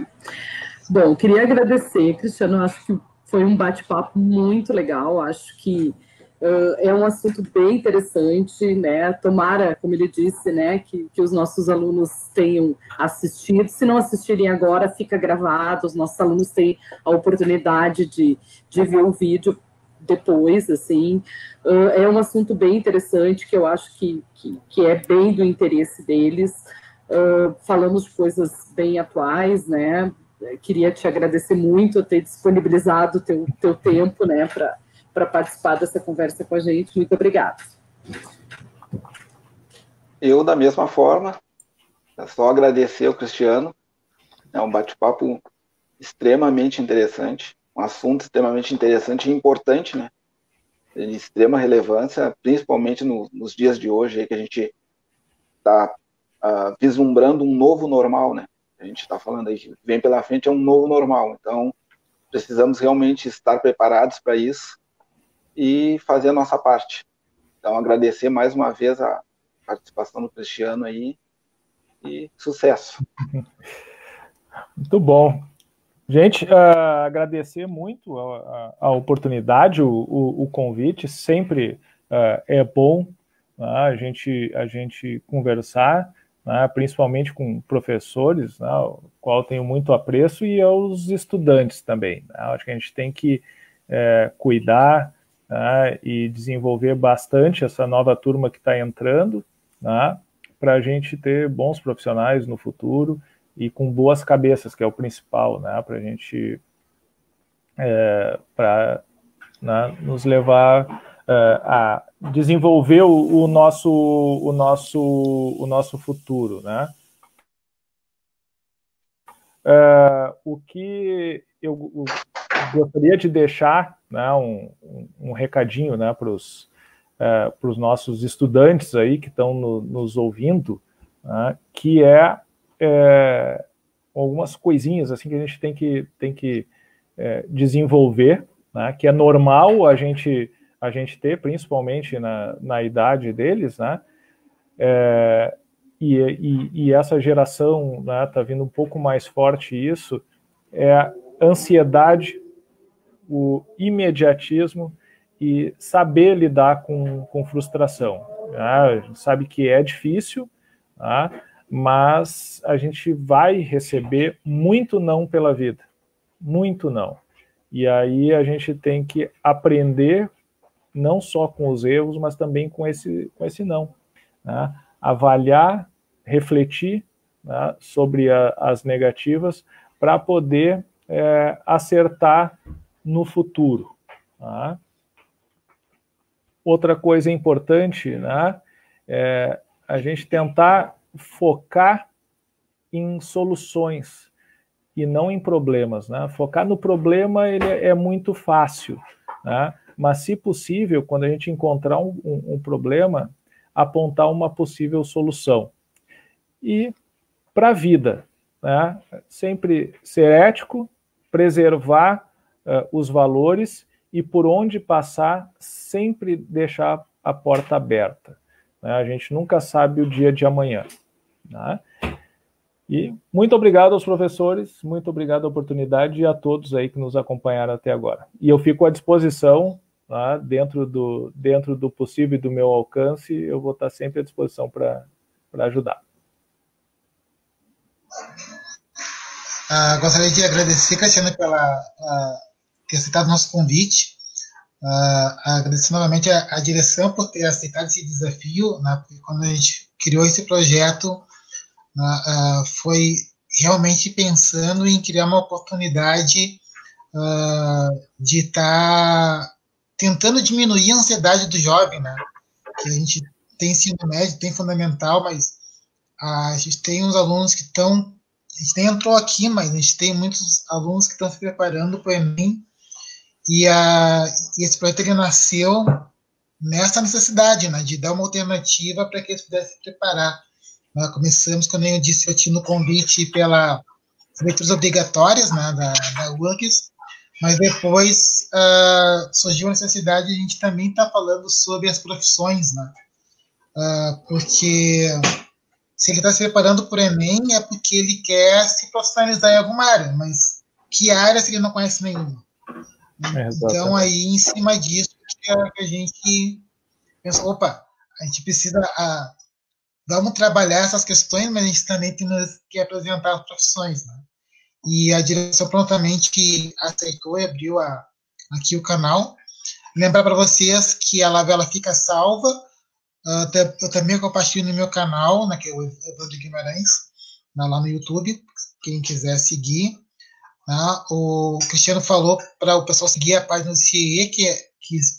Bom, queria agradecer, Cristiano, acho que foi um bate-papo muito legal, acho que é um assunto bem interessante, né? Tomara, como ele disse, né, que os nossos alunos tenham assistido. Se não assistirem agora, fica gravado, os nossos alunos têm a oportunidade de ver o vídeo depois, assim. É um assunto bem interessante, que eu acho que é bem do interesse deles. Falamos de coisas bem atuais, né? Queria te agradecer muito ter disponibilizado o teu tempo, né, para participar dessa conversa com a gente. Muito obrigada. Eu, da mesma forma, é só agradecer ao Cristiano. É um bate-papo extremamente interessante, um assunto extremamente interessante e importante, né? De extrema relevância, principalmente nos dias de hoje, aí, que a gente está vislumbrando um novo normal, né? A gente está falando aí que vem pela frente é um novo normal. Então, precisamos realmente estar preparados para isso e fazer a nossa parte. Então, agradecer mais uma vez a participação do Cristiano aí e sucesso. Muito bom. Gente, agradecer muito a oportunidade, o convite, sempre é bom, né, a gente conversar, né, principalmente com professores, né, ao qual tenho muito apreço, e aos estudantes também. Né, acho que a gente tem que cuidar, né, e desenvolver bastante essa nova turma que está entrando, né, para a gente ter bons profissionais no futuro, e com boas cabeças, que é o principal, né, para a gente né, nos levar a desenvolver o nosso futuro, né. O que eu gostaria de deixar, né, um recadinho, né, para os nossos estudantes aí que estão nos ouvindo, né, que algumas coisinhas assim que a gente tem que desenvolver, né, que é normal a gente ter, principalmente na idade deles, né, e essa geração, né, tá vindo um pouco mais forte isso, é a ansiedade, o imediatismo e saber lidar com frustração. Né? A gente sabe que é difícil, tá? Mas a gente vai receber muito não pela vida, muito não. E aí a gente tem que aprender não só com os erros, mas também com esse não. Né? Avaliar, refletir, né, sobre as negativas para poder acertar no futuro. Tá? Outra coisa importante, né, é a gente tentar focar em soluções e não em problemas. Né? Focar no problema ele é muito fácil, né? Mas, se possível, quando a gente encontrar um problema, apontar uma possível solução. E para a vida, né? Sempre ser ético, preservar os valores e, por onde passar, sempre deixar a porta aberta. Né? A gente nunca sabe o dia de amanhã. Né? E muito obrigado aos professores, muito obrigado à oportunidade e a todos aí que nos acompanharam até agora. E eu fico à disposição, tá? dentro do possível e do meu alcance, eu vou estar sempre à disposição para ajudar. Gostaria de agradecer, Cristiano, pela ter aceitado o nosso convite. Agradecer novamente a direção por ter aceitado esse desafio, né, porque quando a gente criou esse projeto, foi realmente pensando em criar uma oportunidade de estar tentando diminuir a ansiedade do jovem, né? Que a gente tem ensino médio, tem fundamental, mas a gente tem uns alunos que estão... A gente nem entrou aqui, mas a gente tem muitos alunos que estão se preparando para o Enem E esse projeto ele nasceu nessa necessidade, né, de dar uma alternativa para que eles pudessem se preparar. Nós começamos, como eu disse, eu tinha no convite pelas leituras obrigatórias, né, da URGS, mas depois surgiu a necessidade de a gente também estar falando sobre as profissões, né, porque se ele está se preparando para o Enem é porque ele quer se profissionalizar em alguma área, mas que área se ele não conhece nenhuma? Então, aí, em cima disso, que a gente pensou, opa, a gente precisa, vamos trabalhar essas questões, mas a gente também tem que apresentar as profissões, né? E a direção prontamente aceitou e abriu aqui o canal. Lembrar para vocês que a live ela fica salva, eu também compartilho no meu canal, que é o Evandro Guimarães, lá no YouTube, quem quiser seguir. O Cristiano falou para o pessoal seguir a página do CIE, que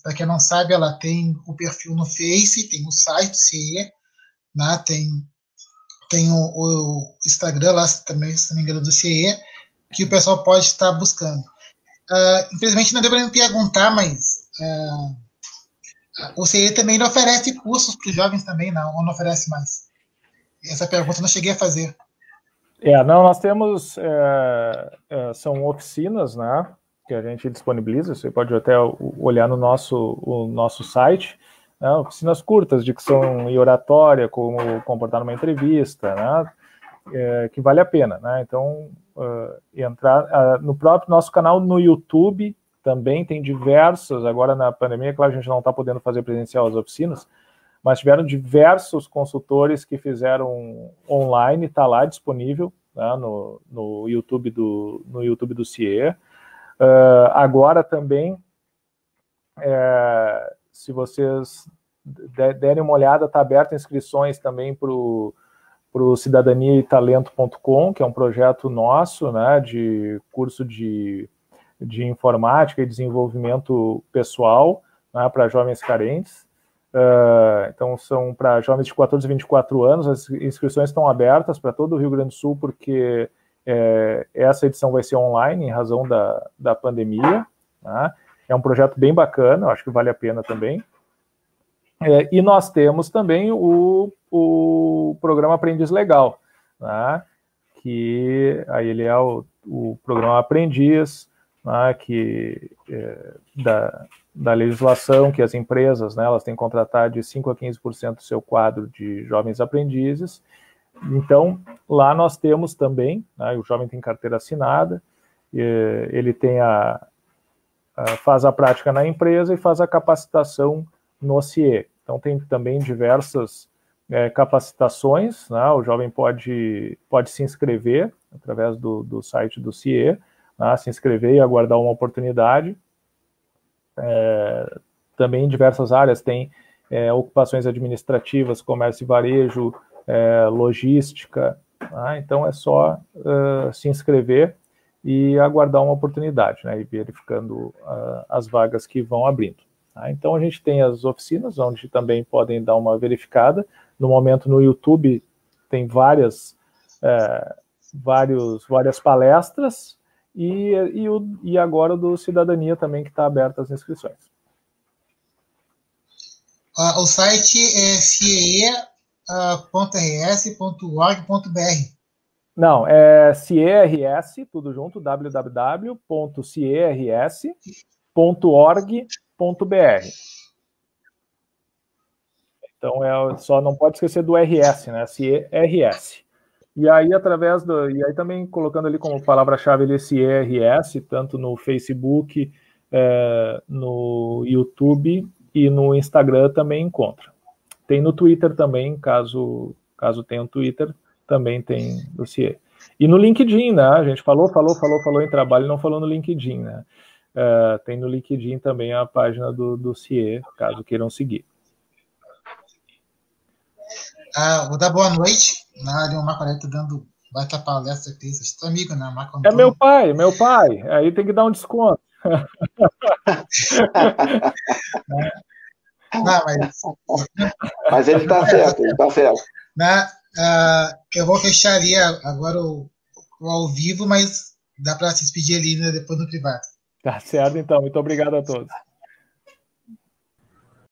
para quem não sabe, ela tem o perfil no Face, tem o site do CIE, tem o Instagram lá também, se não me engano, do CIE, que o pessoal pode estar buscando. Infelizmente não deu para me perguntar, mas o CIE também oferece cursos para os jovens também, não? Ou não oferece mais? Essa pergunta eu não cheguei a fazer. Não, nós temos, são oficinas, né, que a gente disponibiliza, você pode até olhar no nosso site, né, oficinas curtas, dicção e oratória, como comportar numa entrevista, né, que vale a pena, né, então, entrar no próprio nosso canal no YouTube, também tem diversas, agora na pandemia, claro, a gente não está podendo fazer presencial as oficinas, mas tiveram diversos consultores que fizeram online, está lá disponível, né, no YouTube do CIE. Agora também, se vocês derem uma olhada, está aberta inscrições também para o cidadaniaetalento.com, que é um projeto nosso, né, de curso de informática e desenvolvimento pessoal, né, para jovens carentes. Então são para jovens de 14 a 24 anos, as inscrições estão abertas para todo o Rio Grande do Sul, porque essa edição vai ser online em razão da pandemia, né? É um projeto bem bacana, eu acho que vale a pena também. E nós temos também o programa Aprendiz Legal, né? Que aí ele é o programa Aprendiz, né? Que da legislação, que as empresas, né, elas têm que contratar de 5% a 15% do seu quadro de jovens aprendizes. Então, lá nós temos também, né, o jovem tem carteira assinada, ele tem faz a prática na empresa e faz a capacitação no CIE. Então, tem também diversas capacitações, né, o jovem pode se inscrever através do site do CIE, né, se inscrever e aguardar uma oportunidade. Também em diversas áreas, tem ocupações administrativas, comércio e varejo, logística, né? Então é só se inscrever e aguardar uma oportunidade, né? E verificando as vagas que vão abrindo. Tá? Então a gente tem as oficinas, onde também podem dar uma verificada. No momento no YouTube tem várias palestras, e agora o do Cidadania também, que está aberto as inscrições. O site é cier.rs.org.br. Não, é CIERS, tudo junto, www.ciers.org.br. Então, só não pode esquecer do RS, né? CIERS. E aí, e aí também colocando ali como palavra-chave ele CIERS, tanto no Facebook, no YouTube e no Instagram também encontra. Tem no Twitter também, caso tenha um Twitter, também tem do CIE. E no LinkedIn, né? A gente falou em trabalho e não falou no LinkedIn, né? Tem no LinkedIn também a página do CIE, caso queiram seguir. Vou dar boa noite. O Marco Aurélio está dando baita palestra aqui. Você é amigo, né? Marco Antônio. É meu pai. Aí tem que dar um desconto. Não, mas ele está certo, ele está certo. Eu vou fechar ali agora o ao vivo, mas dá para se despedir ali, né, depois no privado. Tá certo, então. Muito obrigado a todos.